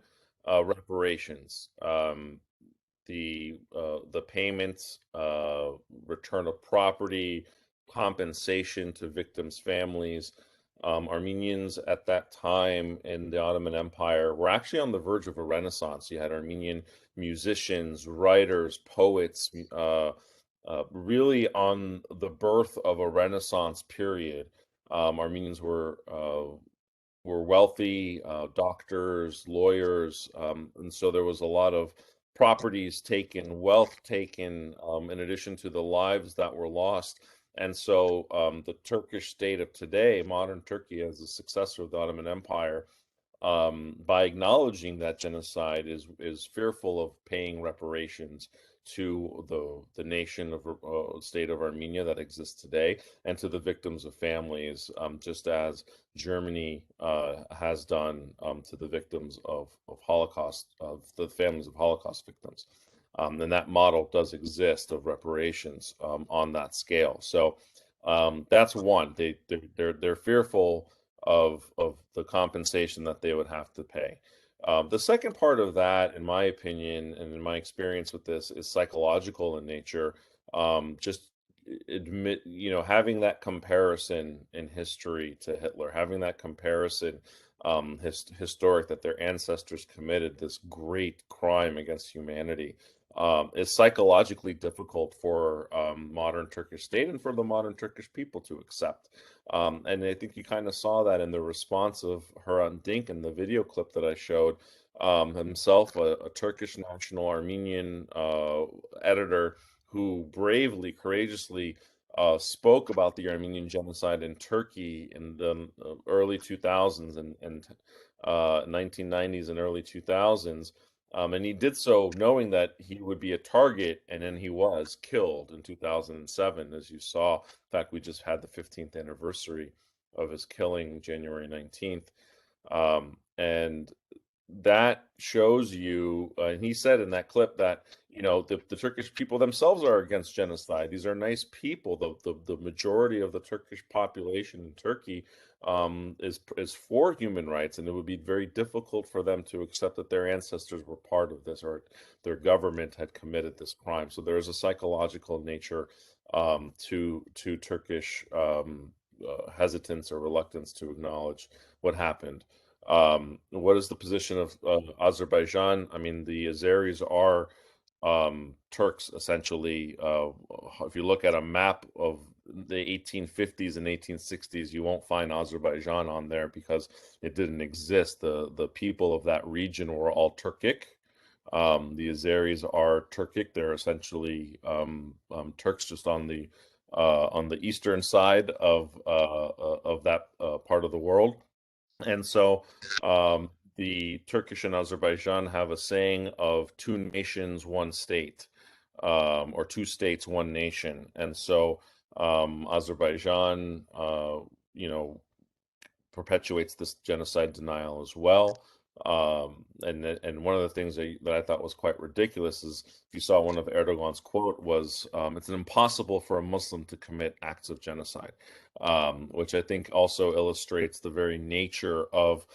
reparations. The payments, return of property, compensation to victims' families. Armenians at that time in the Ottoman Empire were actually on the verge of a renaissance. You had Armenian musicians, writers, poets, really on the birth of a renaissance period. Armenians were wealthy, doctors, lawyers, and so there was a lot of properties taken, wealth taken, in addition to the lives that were lost. And so the Turkish state of today, modern Turkey, as a successor of the Ottoman Empire, by acknowledging that genocide, is fearful of paying reparations to the nation of state of Armenia that exists today, and to the victims of families, just as Germany has done to the victims of Holocaust, of the families of Holocaust victims. And that model does exist of reparations on that scale. So that's one. They're fearful of the compensation that they would have to pay. The second part of that, in my opinion, and in my experience with this, is psychological in nature. Just having that comparison in history to Hitler, having that comparison historic, that their ancestors committed this great crime against humanity, is psychologically difficult for modern Turkish state and for the modern Turkish people to accept. And I think you kind of saw that in the response of Hrant Dink in the video clip that I showed, himself a Turkish national Armenian editor who bravely, courageously spoke about the Armenian genocide in Turkey in the early 2000s and 1990s and early 2000s. And he did so knowing that he would be a target, and then he was killed in 2007, as you saw. In fact, we just had the 15th anniversary of his killing, January 19th. And that shows you, and he said in that clip that, the Turkish people themselves are against genocide. These are nice people. The majority of the Turkish population in Turkey is for human rights, and it would be very difficult for them to accept that their ancestors were part of this, or their government had committed this crime. So there is a psychological nature to Turkish hesitance or reluctance to acknowledge what happened. What is the position of Azerbaijan? I mean, the Azeris are Turks, essentially. If you look at a map of the 1850s and 1860s, you won't find Azerbaijan on there because it didn't exist. The people of that region were all Turkic. The Azeris are Turkic. They're essentially Turks, just on the eastern side of that part of the world. And so the Turkish and Azerbaijan have a saying of two nations, one state, or two states, one nation. And so Azerbaijan, perpetuates this genocide denial as well. And one of the things that I thought was quite ridiculous is, if you saw one of Erdogan's quote was, it's impossible for a Muslim to commit acts of genocide, which I think also illustrates the very nature of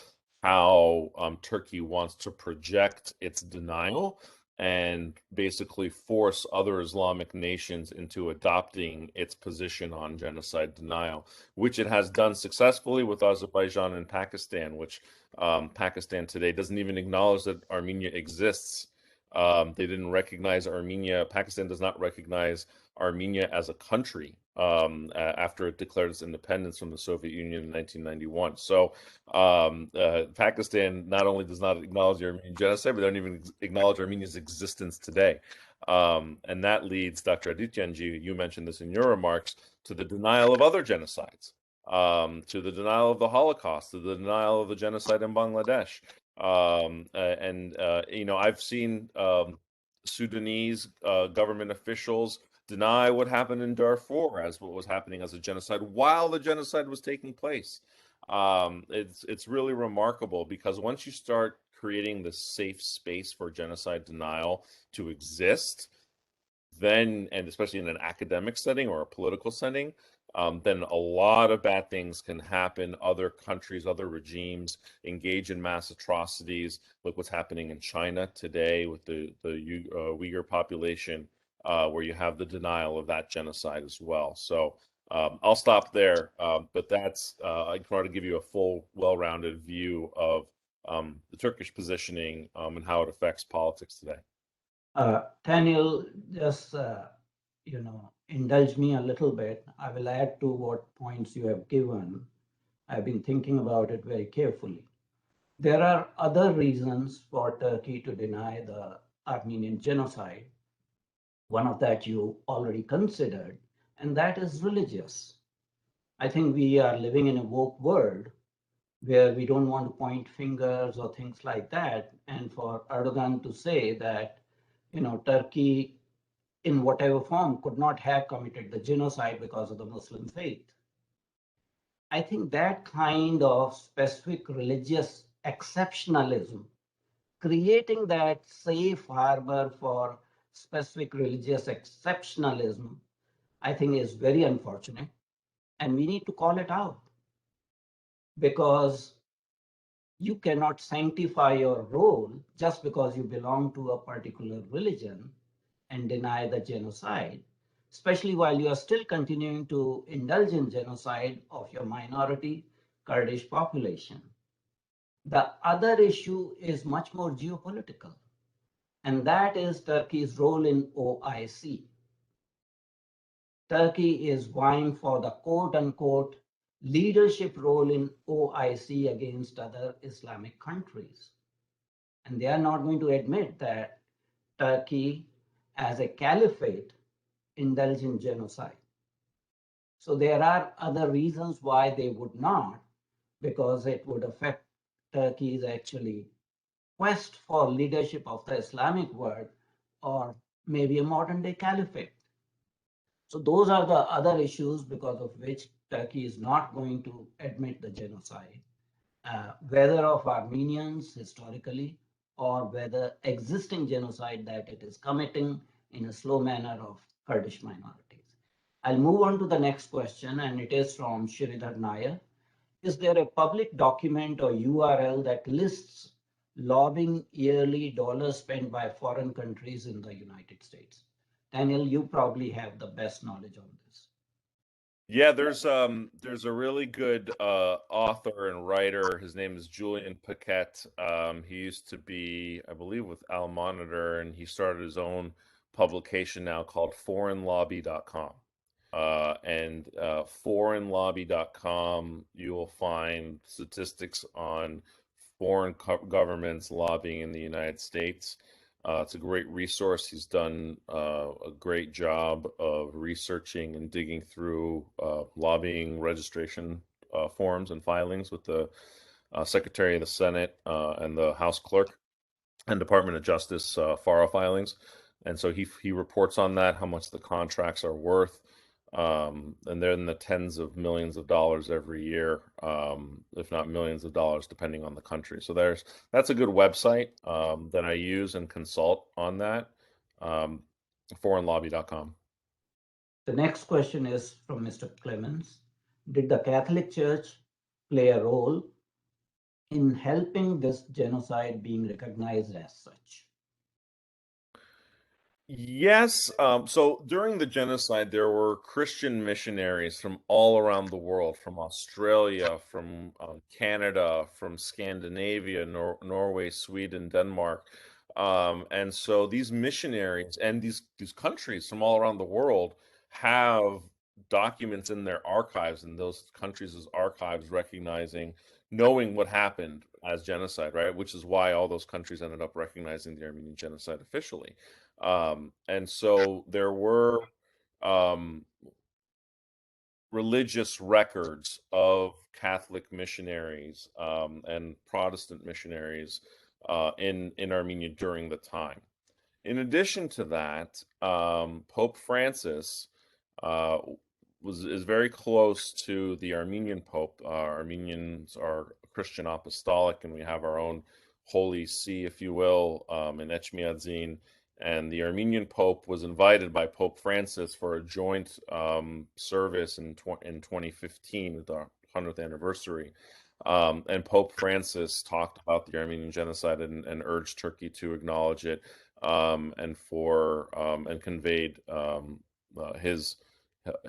how Turkey wants to project its denial and basically force other Islamic nations into adopting its position on genocide denial, which it has done successfully with Azerbaijan and Pakistan, which Pakistan today doesn't even acknowledge that Armenia exists. They didn't recognize Armenia. Pakistan does not recognize Armenia as a country after it declared its independence from the Soviet Union in 1991. So Pakistan not only does not acknowledge the Armenian genocide, but they don't even acknowledge Armenia's existence today. And that leads, Dr. Adityanji, you mentioned this in your remarks, to the denial of other genocides, to the denial of the Holocaust, to the denial of the genocide in Bangladesh. I've seen Sudanese government officials deny what happened in Darfur as what was happening as a genocide while the genocide was taking place. It's really remarkable, because once you start creating this safe space for genocide denial to exist, then, and especially in an academic setting or a political setting, then a lot of bad things can happen. Other countries, other regimes engage in mass atrocities. Look what's happening in China today with the Uyghur population, where you have the denial of that genocide as well. So I'll stop there, but that's, I try to give you a full, well-rounded view of the Turkish positioning and how it affects politics today. Taniel, just indulge me a little bit. I will add to what points you have given. I've been thinking about it very carefully. There are other reasons for Turkey to deny the Armenian genocide. One of that you already considered, and that is religious. I think we are living in a woke world where we don't want to point fingers or things like that. And for Erdogan to say that, Turkey in whatever form could not have committed the genocide because of the Muslim faith. I think that kind of specific religious exceptionalism, creating that safe harbor for specific religious exceptionalism, I think is very unfortunate. And we need to call it out, because you cannot sanctify your role just because you belong to a particular religion and deny the genocide, especially while you are still continuing to indulge in genocide of your minority Kurdish population. The other issue is much more geopolitical, and that is Turkey's role in OIC. Turkey is vying for the quote-unquote leadership role in OIC against other Islamic countries. And they are not going to admit that Turkey, as a caliphate, indulge in genocide. So there are other reasons why they would not, because it would affect Turkey's actually quest for leadership of the Islamic world, or maybe a modern day caliphate. So those are the other issues because of which Turkey is not going to admit the genocide, whether of Armenians historically, or whether existing genocide that it is committing in a slow manner of Kurdish minorities. I'll move on to the next question, and it is from Sridhar Nair. Is there a public document or URL that lists lobbying yearly dollars spent by foreign countries in the United States? Daniel, you probably have the best knowledge on this. Yeah, there's a really good author and writer. His name is Julian Paquette. He used to be, I believe, with Al Monitor, and he started his own publication now called foreignlobby.com. And foreignlobby.com, you will find statistics on foreign governments lobbying in the United States. It's a great resource. He's done a great job of researching and digging through lobbying registration forms and filings with the Secretary of the Senate and the House Clerk and Department of Justice FARA filings. And so he reports on that, how much the contracts are worth. And they're in the tens of millions of dollars every year, if not millions of dollars, depending on the country. So that's a good website that I use and consult on that, foreignlobby.com. The next question is from Mr. Clemens. Did the Catholic Church play a role in helping this genocide being recognized as such? Yes. So during the genocide, there were Christian missionaries from all around the world, from Australia, from Canada, from Scandinavia, Norway, Sweden, Denmark. And so these missionaries and these countries from all around the world have documents in their archives, and those countries' archives knowing what happened as genocide, right? Which is why all those countries ended up recognizing the Armenian genocide officially. And so there were religious records of Catholic missionaries and Protestant missionaries in Armenia during the time. In addition to that, Pope Francis is very close to the Armenian Pope. Armenians are Christian apostolic, and we have our own Holy See, if you will, in Echmiadzin. And the Armenian Pope was invited by Pope Francis for a joint service in 2015 with our 100th anniversary. And Pope Francis talked about the Armenian Genocide and urged Turkey to acknowledge it, and conveyed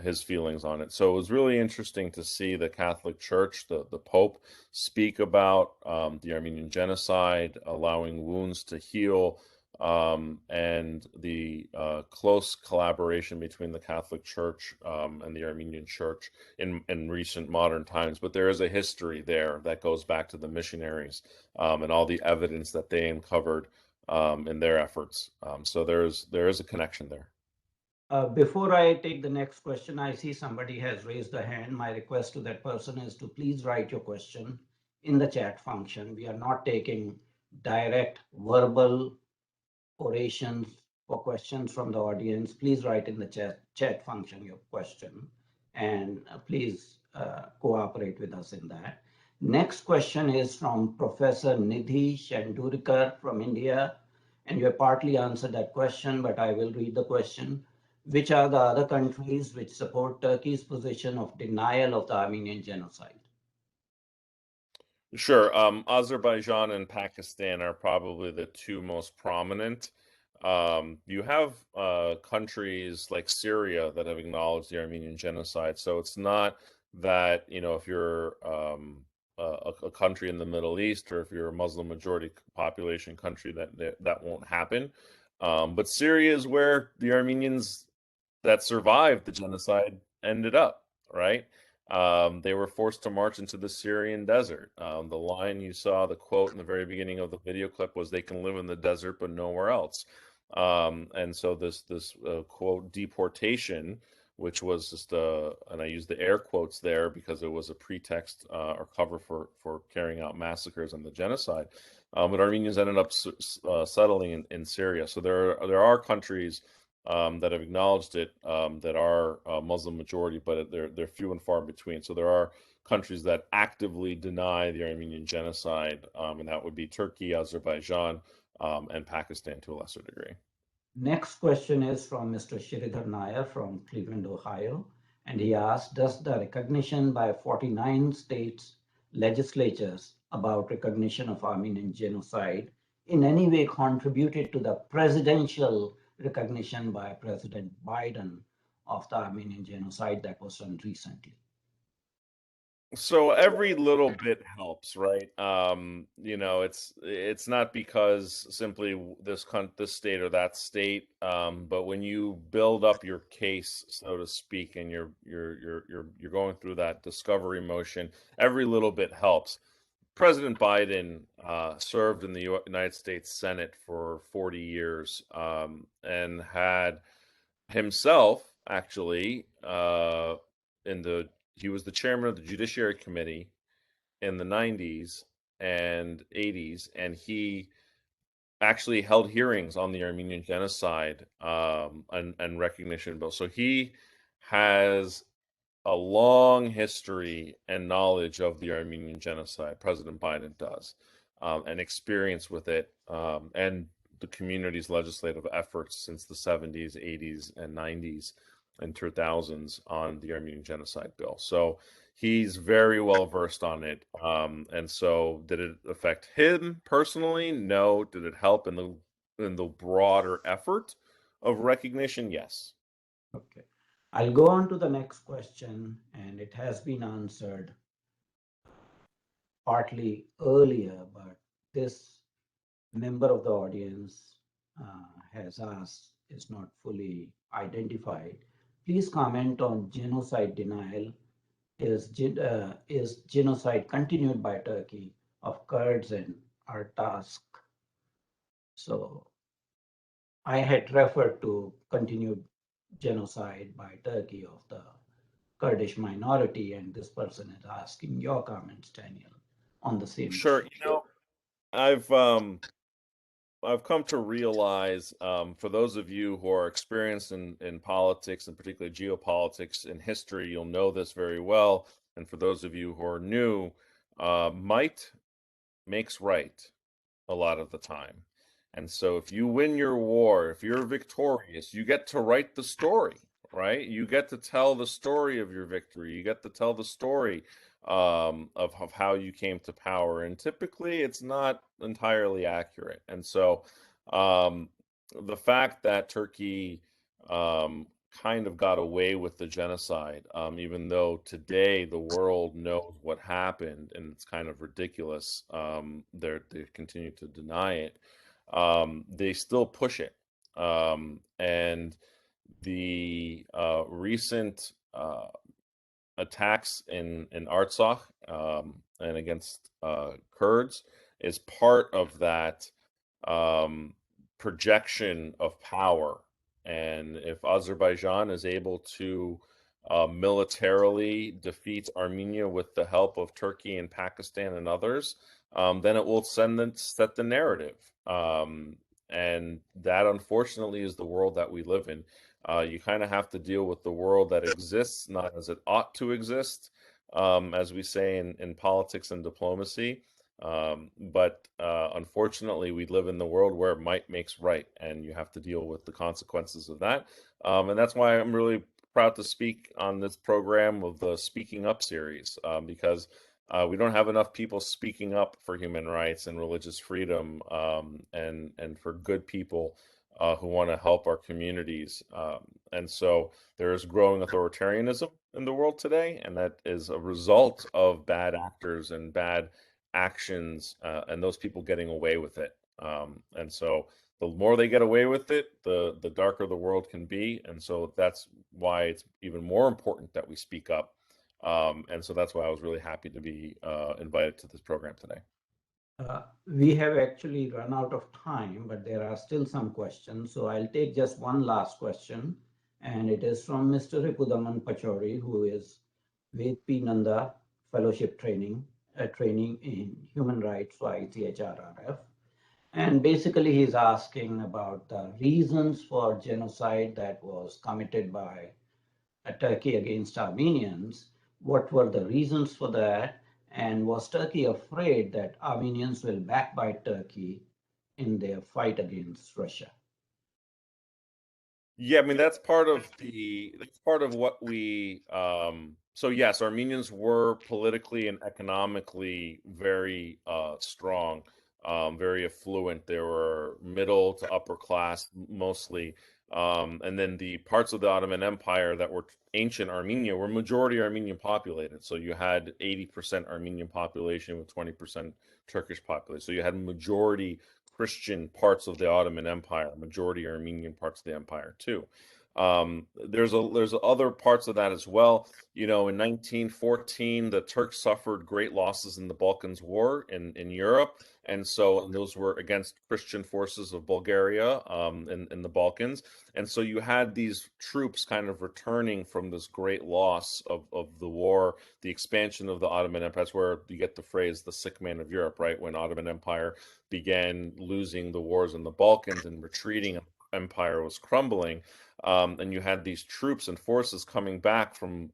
his feelings on it. So it was really interesting to see the Catholic Church, the Pope, speak about the Armenian Genocide, allowing wounds to heal, and the close collaboration between the Catholic Church and the Armenian Church in recent modern times. But there is a history there that goes back to the missionaries and all the evidence that they uncovered in their efforts. So there is a connection there. Before I take the next question, I see somebody has raised a hand. My request to that person is to please write your question in the chat function. We are not taking direct verbal orations or questions from the audience. Please write in the chat function your question, and please cooperate with us in that. Next question is from Professor Nidhi Shandurikar from India, and you have partly answered that question, but I will read the question. Which are the other countries which support Turkey's position of denial of the Armenian genocide? Sure. Azerbaijan and Pakistan are probably the two most prominent. You have countries like Syria that have acknowledged the Armenian genocide. So it's not that, if you're a country in the Middle East, or if you're a Muslim majority population country, that won't happen. But Syria is where the Armenians that survived the genocide ended up, right? They were forced to march into the Syrian desert. The line you saw, the quote in the very beginning of the video clip, was, "They can live in the desert, but nowhere else." And so this quote, deportation, which was just and I use the air quotes there because it was a pretext or cover for carrying out massacres and the genocide. But Armenians ended up settling in Syria. So there are countries that have acknowledged it that are Muslim majority, but they're few and far between. So there are countries that actively deny the Armenian genocide, and that would be Turkey, Azerbaijan, and Pakistan to a lesser degree. Next question is from Mr. Shridhar Nair from Cleveland, Ohio, and he asked, does the recognition by 49 states legislatures about recognition of Armenian genocide in any way contributed to the presidential recognition by President Biden of the Armenian genocide that was done recently? So every little bit helps, right? It's not because simply this state or that state, but when you build up your case, so to speak, and you're going through that discovery motion, every little bit helps. President Biden served in the United States Senate for 40 years and had himself actually he was the chairman of the Judiciary Committee in the 90s and 80s, and he actually held hearings on the Armenian genocide and recognition bill. So he has a long history and knowledge of the Armenian genocide. President Biden does, and experience with it, and the community's legislative efforts since the 70s, 80s, and 90s and 2000s on the Armenian genocide bill. So he's very well versed on it. And so did it affect him personally? No. Did it help in the broader effort of recognition? Yes. Okay. I'll go on to the next question, and it has been answered partly earlier, but this member of the audience has asked, is not fully identified. Please comment on genocide denial. Is genocide continued by Turkey of Kurds and Artsakh? So I had referred to continued genocide by Turkey of the Kurdish minority, and this person is asking your comments, Taniel, on the same Sure. issue. I've come to realize, for those of you who are experienced in politics, and particularly geopolitics and history, you'll know this very well. And for those of you who are new, might makes right. a lot of the time. And so if you win your war, if you're victorious, you get to write the story, right? You get to tell the story of your victory. You get to tell the story of how you came to power. And typically it's not entirely accurate. And so the fact that Turkey kind of got away with the genocide, even though today the world knows what happened and it's kind of ridiculous, they continue to deny it. They still push it. And the recent attacks in Artsakh and against Kurds is part of that projection of power. And if Azerbaijan is able to militarily defeat Armenia with the help of Turkey and Pakistan and others, then it will set the narrative. And that, unfortunately, is the world that we live in. You kind of have to deal with the world that exists, not as it ought to exist, as we say in politics and diplomacy. But unfortunately, we live in the world where might makes right, and you have to deal with the consequences of that. And that's why I'm really proud to speak on this program of the Speaking Up series, because we don't have enough people speaking up for human rights and religious freedom, and for good people who want to help our communities. And so there is growing authoritarianism in the world today, and that is a result of bad actors and bad actions, and those people getting away with it. And so the more they get away with it, the darker the world can be. And so that's why it's even more important that we speak up. And so that's why I was really happy to be invited to this program today. We have actually run out of time, but there are still some questions. So I'll take just one last question, and it is from Mr. Ripudaman Pachori, who is with P. Nanda Fellowship Training in Human Rights for ICHRRF. And basically he's asking about the reasons for genocide that was committed by Turkey against Armenians. What were the reasons for that? And was Turkey afraid that Armenians will backbite Turkey in their fight against Russia? Yeah, I mean, that's part of what we so yes, Armenians were politically and economically very strong, very affluent. They were middle to upper class mostly. And then the parts of the Ottoman Empire that were ancient Armenia were majority Armenian populated. So you had 80% Armenian population with 20% Turkish population. So you had majority Christian parts of the Ottoman Empire, majority Armenian parts of the empire too. There's other parts of that as well. You know, in 1914, the Turks suffered great losses in the Balkans War in Europe. And so those were against Christian forces of Bulgaria in the Balkans. And so you had these troops kind of returning from this great loss of the war, the expansion of the Ottoman Empire. That's where you get the phrase, the sick man of Europe, right? When Ottoman Empire began losing the wars in the Balkans and retreating, empire was crumbling. And you had these troops and forces coming back from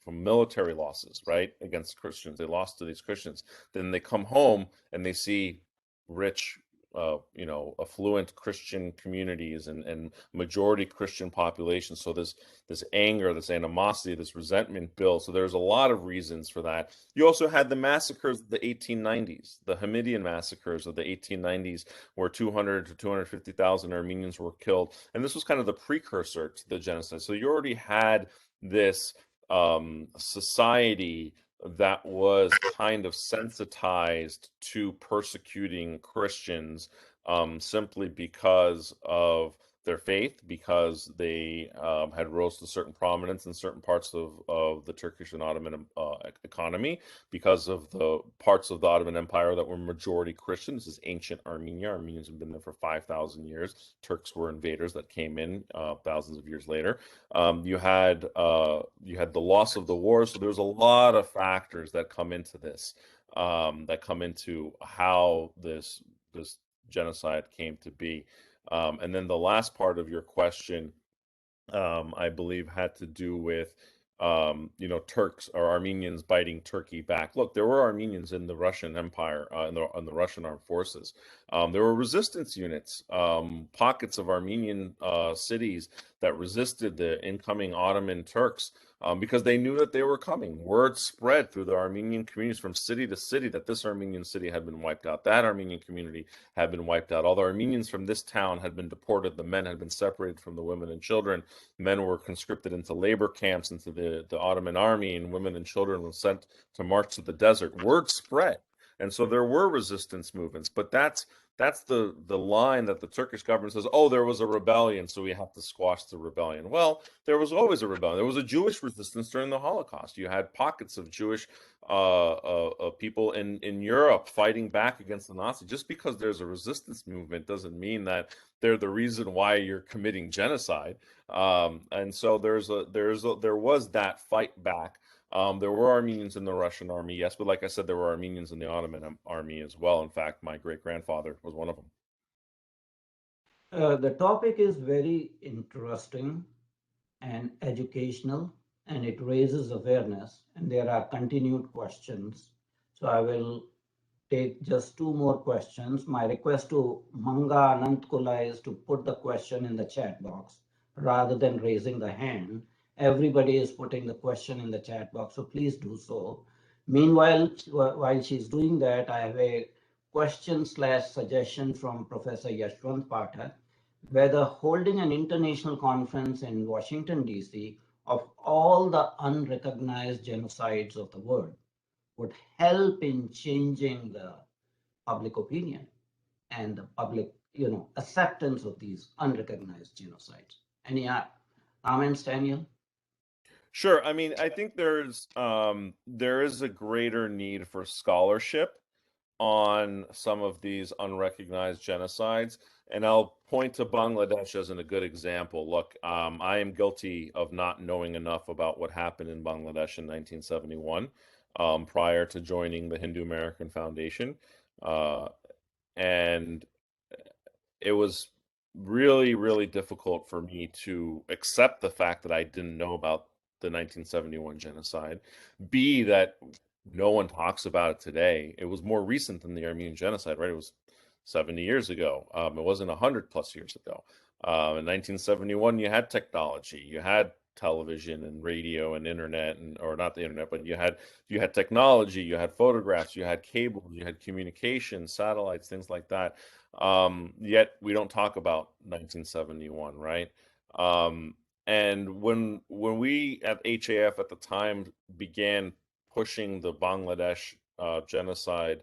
military losses, right, against Christians. They lost to these Christians. Then they come home and they see rich, affluent Christian communities and majority Christian populations. So this anger, this animosity, this resentment builds. So there's a lot of reasons for that. You also had the massacres of the 1890s, the Hamidian massacres of the 1890s, where 200 to 250,000 Armenians were killed. And this was kind of the precursor to the genocide. So you already had this society that was kind of sensitized to persecuting Christians simply because of their faith, because they had rose to certain prominence in certain parts of the Turkish and Ottoman economy, because of the parts of the Ottoman Empire that were majority Christian. This is ancient Armenia. Armenians have been there for 5,000 years. Turks were invaders that came in thousands of years later. You had the loss of the war. So there's a lot of factors that come into this, that come into how this genocide came to be. And then the last part of your question, I believe, had to do with, Turks or Armenians biting Turkey back. Look, there were Armenians in the Russian Empire, in the Russian armed forces. There were resistance units, pockets of Armenian cities that resisted the incoming Ottoman Turks because they knew that they were coming. Word spread through the Armenian communities from city to city that this Armenian city had been wiped out, that Armenian community had been wiped out. All the Armenians from this town had been deported. The men had been separated from the women and children. Men were conscripted into labor camps, into the Ottoman army, and women and children were sent to march to the desert. Word spread. And so there were resistance movements, but that's the line that the Turkish government says, oh, there was a rebellion, so we have to squash the rebellion. Well, there was always a rebellion. There was a Jewish resistance during the Holocaust. You had pockets of Jewish people in Europe fighting back against the Nazis. Just because there's a resistance movement doesn't mean that they're the reason why you're committing genocide. And so there was that fight back. There were Armenians in the Russian army, yes, but like I said, there were Armenians in the Ottoman army as well. In fact, my great-grandfather was one of them. The topic is very interesting and educational, and it raises awareness, and there are continued questions. So I will take just two more questions. My request to Manga Anantkula is to put the question in the chat box rather than raising the hand. Everybody is putting the question in the chat box, so please do so. Meanwhile, while she's doing that, I have a question/suggestion from Professor Yashwant Pathak, whether holding an international conference in Washington, D.C. of all the unrecognized genocides of the world would help in changing the public opinion and the public, acceptance of these unrecognized genocides. Any comments, Taniel? Sure. I mean, I think there is a greater need for scholarship on some of these unrecognized genocides. And I'll point to Bangladesh as a good example. Look, I am guilty of not knowing enough about what happened in Bangladesh in 1971 prior to joining the Hindu American Foundation. And it was really, really difficult for me to accept the fact that I didn't know about the 1971 genocide. B, that no one talks about it today. It was more recent than the Armenian Genocide, right? It was 70 years ago. It wasn't 100 plus years ago. In 1971, you had technology, you had television and radio and internet, or not the internet, but you had technology, you had photographs, you had cables, you had communication, satellites, things like that. Yet we don't talk about 1971, right? And when we at ICHRRF at the time began pushing the Bangladesh genocide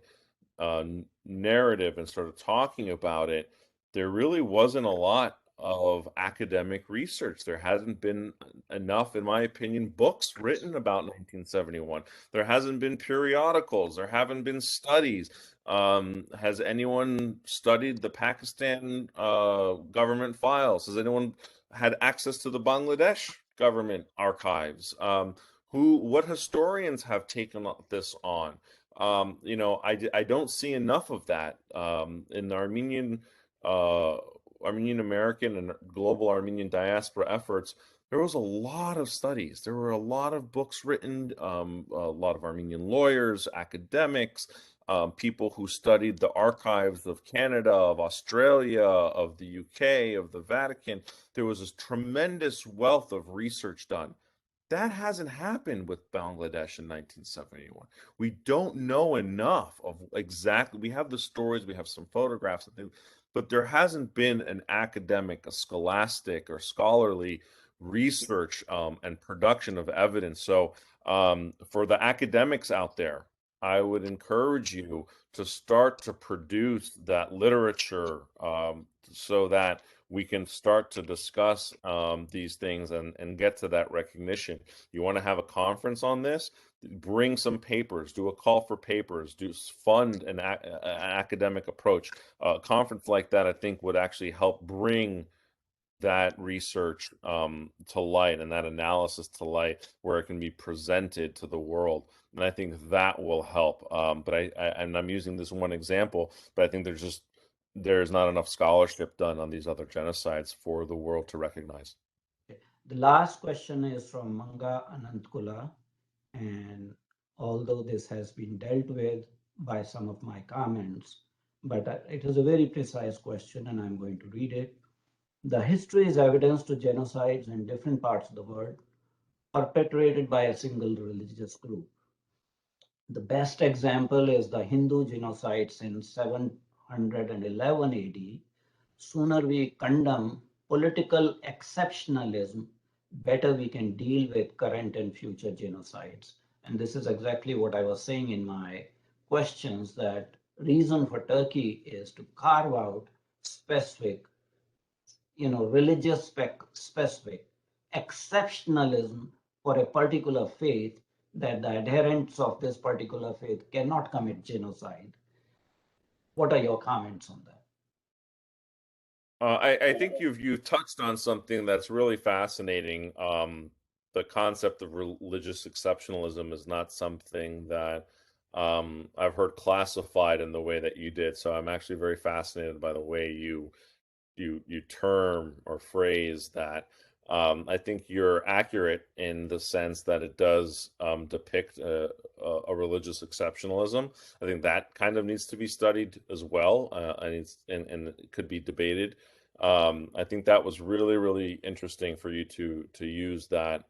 narrative and started talking about it, there really wasn't a lot of academic research. There hasn't been enough, in my opinion, books written about 1971. There hasn't been periodicals. There haven't been studies. Has anyone studied the Pakistan government files? Has anyone had access to the Bangladesh government archives? What historians have taken this on? I don't see enough of that in the Armenian American and global Armenian diaspora efforts. There was a lot of studies. There were a lot of books written, a lot of Armenian lawyers, academics, people who studied the archives of Canada, of Australia, of the UK, of the Vatican. There was this tremendous wealth of research done. That hasn't happened with Bangladesh in 1971. We don't know enough of exactly. We have the stories, we have some photographs, but there hasn't been an academic, a scholastic or scholarly research and production of evidence. So for the academics out there, I would encourage you to start to produce that literature so that we can start to discuss these things and get to that recognition. You want to have a conference on this? Bring some papers, do a call for papers, fund an academic approach. A conference like that, I think, would actually help bring that research to light and that analysis to light, where it can be presented to the world. And I think that will help. But I'm using this one example, but I think there's not enough scholarship done on these other genocides for the world to recognize. The last question is from Manga Anantkula, and although this has been dealt with by some of my comments, but it is a very precise question, and I'm going to read it. The history is evidence to genocides in different parts of the world perpetrated by a single religious group. The best example is the Hindu genocide since 711 AD. Sooner we condemn political exceptionalism, better we can deal with current and future genocides. And this is exactly what I was saying in my questions, that reason for Turkey is to carve out specific, religious specific exceptionalism for a particular faith, that the adherents of this particular faith cannot commit genocide. What are your comments on that? I think you've touched on something that's really fascinating. The concept of religious exceptionalism is not something that I've heard classified in the way that you did. So I'm actually very fascinated by the way you term or phrase that. I think you're accurate in the sense that it does depict a religious exceptionalism. I think that kind of needs to be studied as well, and it could be debated. I think that was really, really interesting for you to use that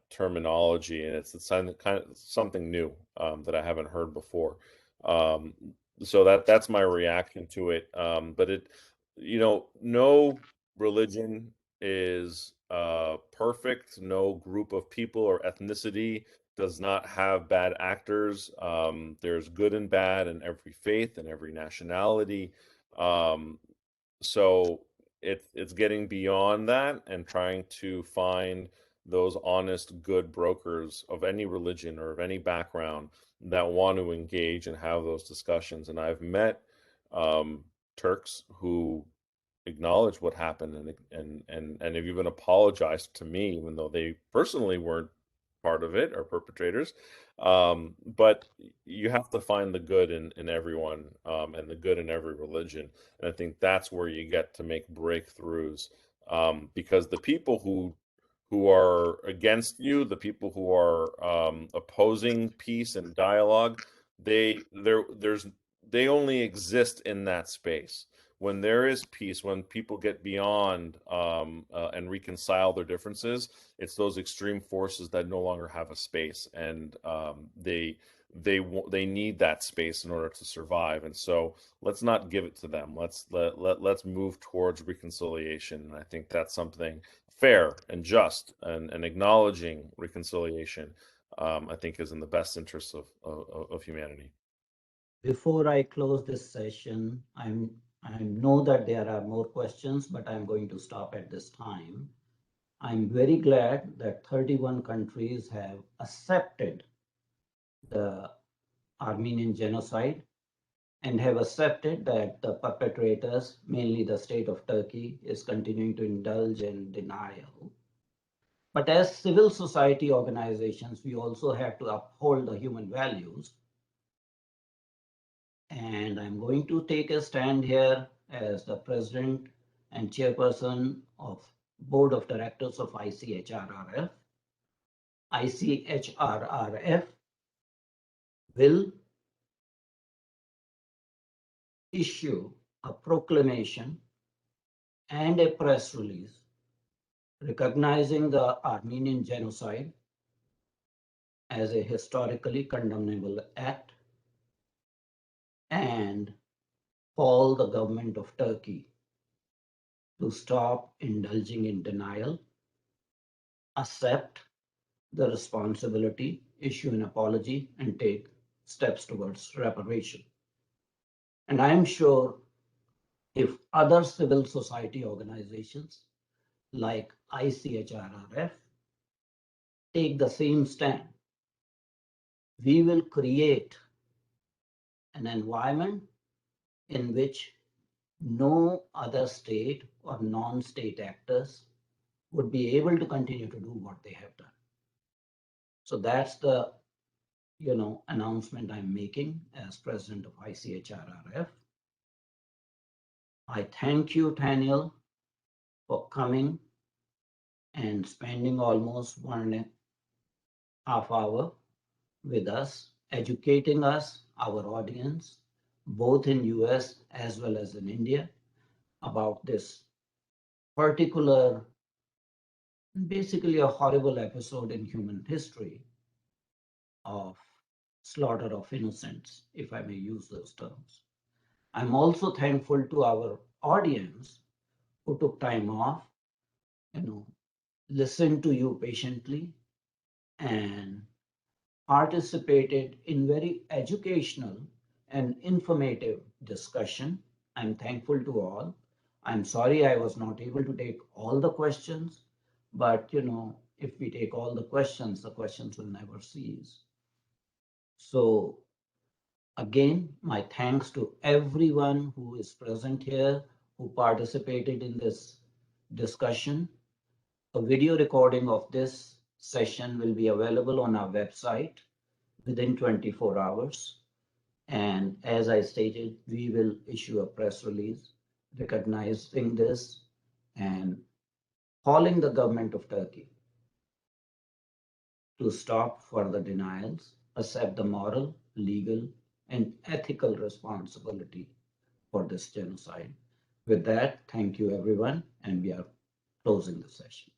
terminology, and it's kind of something new that I haven't heard before. So that's my reaction to it. But it, no religion is perfect. No group of people or ethnicity does not have bad actors. There's good and bad in every faith and every nationality. So it's getting beyond that and trying to find those honest, good brokers of any religion or of any background that want to engage and have those discussions. And I've met Turks who acknowledge what happened and have even apologized to me, even though they personally weren't part of it or perpetrators. But you have to find the good in everyone, and the good in every religion. And I think that's where you get to make breakthroughs, because the people who are against you, the people who are opposing peace and dialogue, they only exist in that space. When there is peace, when people get beyond and reconcile their differences, it's those extreme forces that no longer have a space, and they need that space in order to survive. And so let's not give it to them. Let's move towards reconciliation. And I think that's something fair and just, and acknowledging reconciliation, I think is in the best interest of humanity. Before I close this session, I know that there are more questions, but I'm going to stop at this time. I'm very glad that 31 countries have accepted the Armenian genocide and have accepted that the perpetrators, mainly the state of Turkey, is continuing to indulge in denial. But as civil society organizations, we also have to uphold the human values. And I'm going to take a stand here as the president and chairperson of Board of Directors of ICHRRF. ICHRRF will issue a proclamation and a press release recognizing the Armenian genocide as a historically condemnable act, and call the government of Turkey to stop indulging in denial, accept the responsibility, issue an apology, and take steps towards reparation. And I'm sure if other civil society organizations like ICHRRF take the same stand, we will create an environment in which no other state or non-state actors would be able to continue to do what they have done. So that's the announcement I'm making as president of ICHRRF. I thank you, Taniel, for coming and spending almost 1.5 hours with us, educating us, our audience, both in US as well as in India, about this particular, basically a horrible episode in human history of slaughter of innocents, if I may use those terms. I'm also thankful to our audience who took time off, listened to you patiently and participated in very educational and informative discussion. I'm thankful to all. I'm sorry I was not able to take all the questions, but if we take all the questions will never cease. So again, my thanks to everyone who is present here, who participated in this discussion. A video recording of this session will be available on our website within 24 hours. And as I stated, we will issue a press release recognizing this and calling the government of Turkey to stop further denials, accept the moral, legal, and ethical responsibility for this genocide. With that, thank you everyone, and we are closing the session.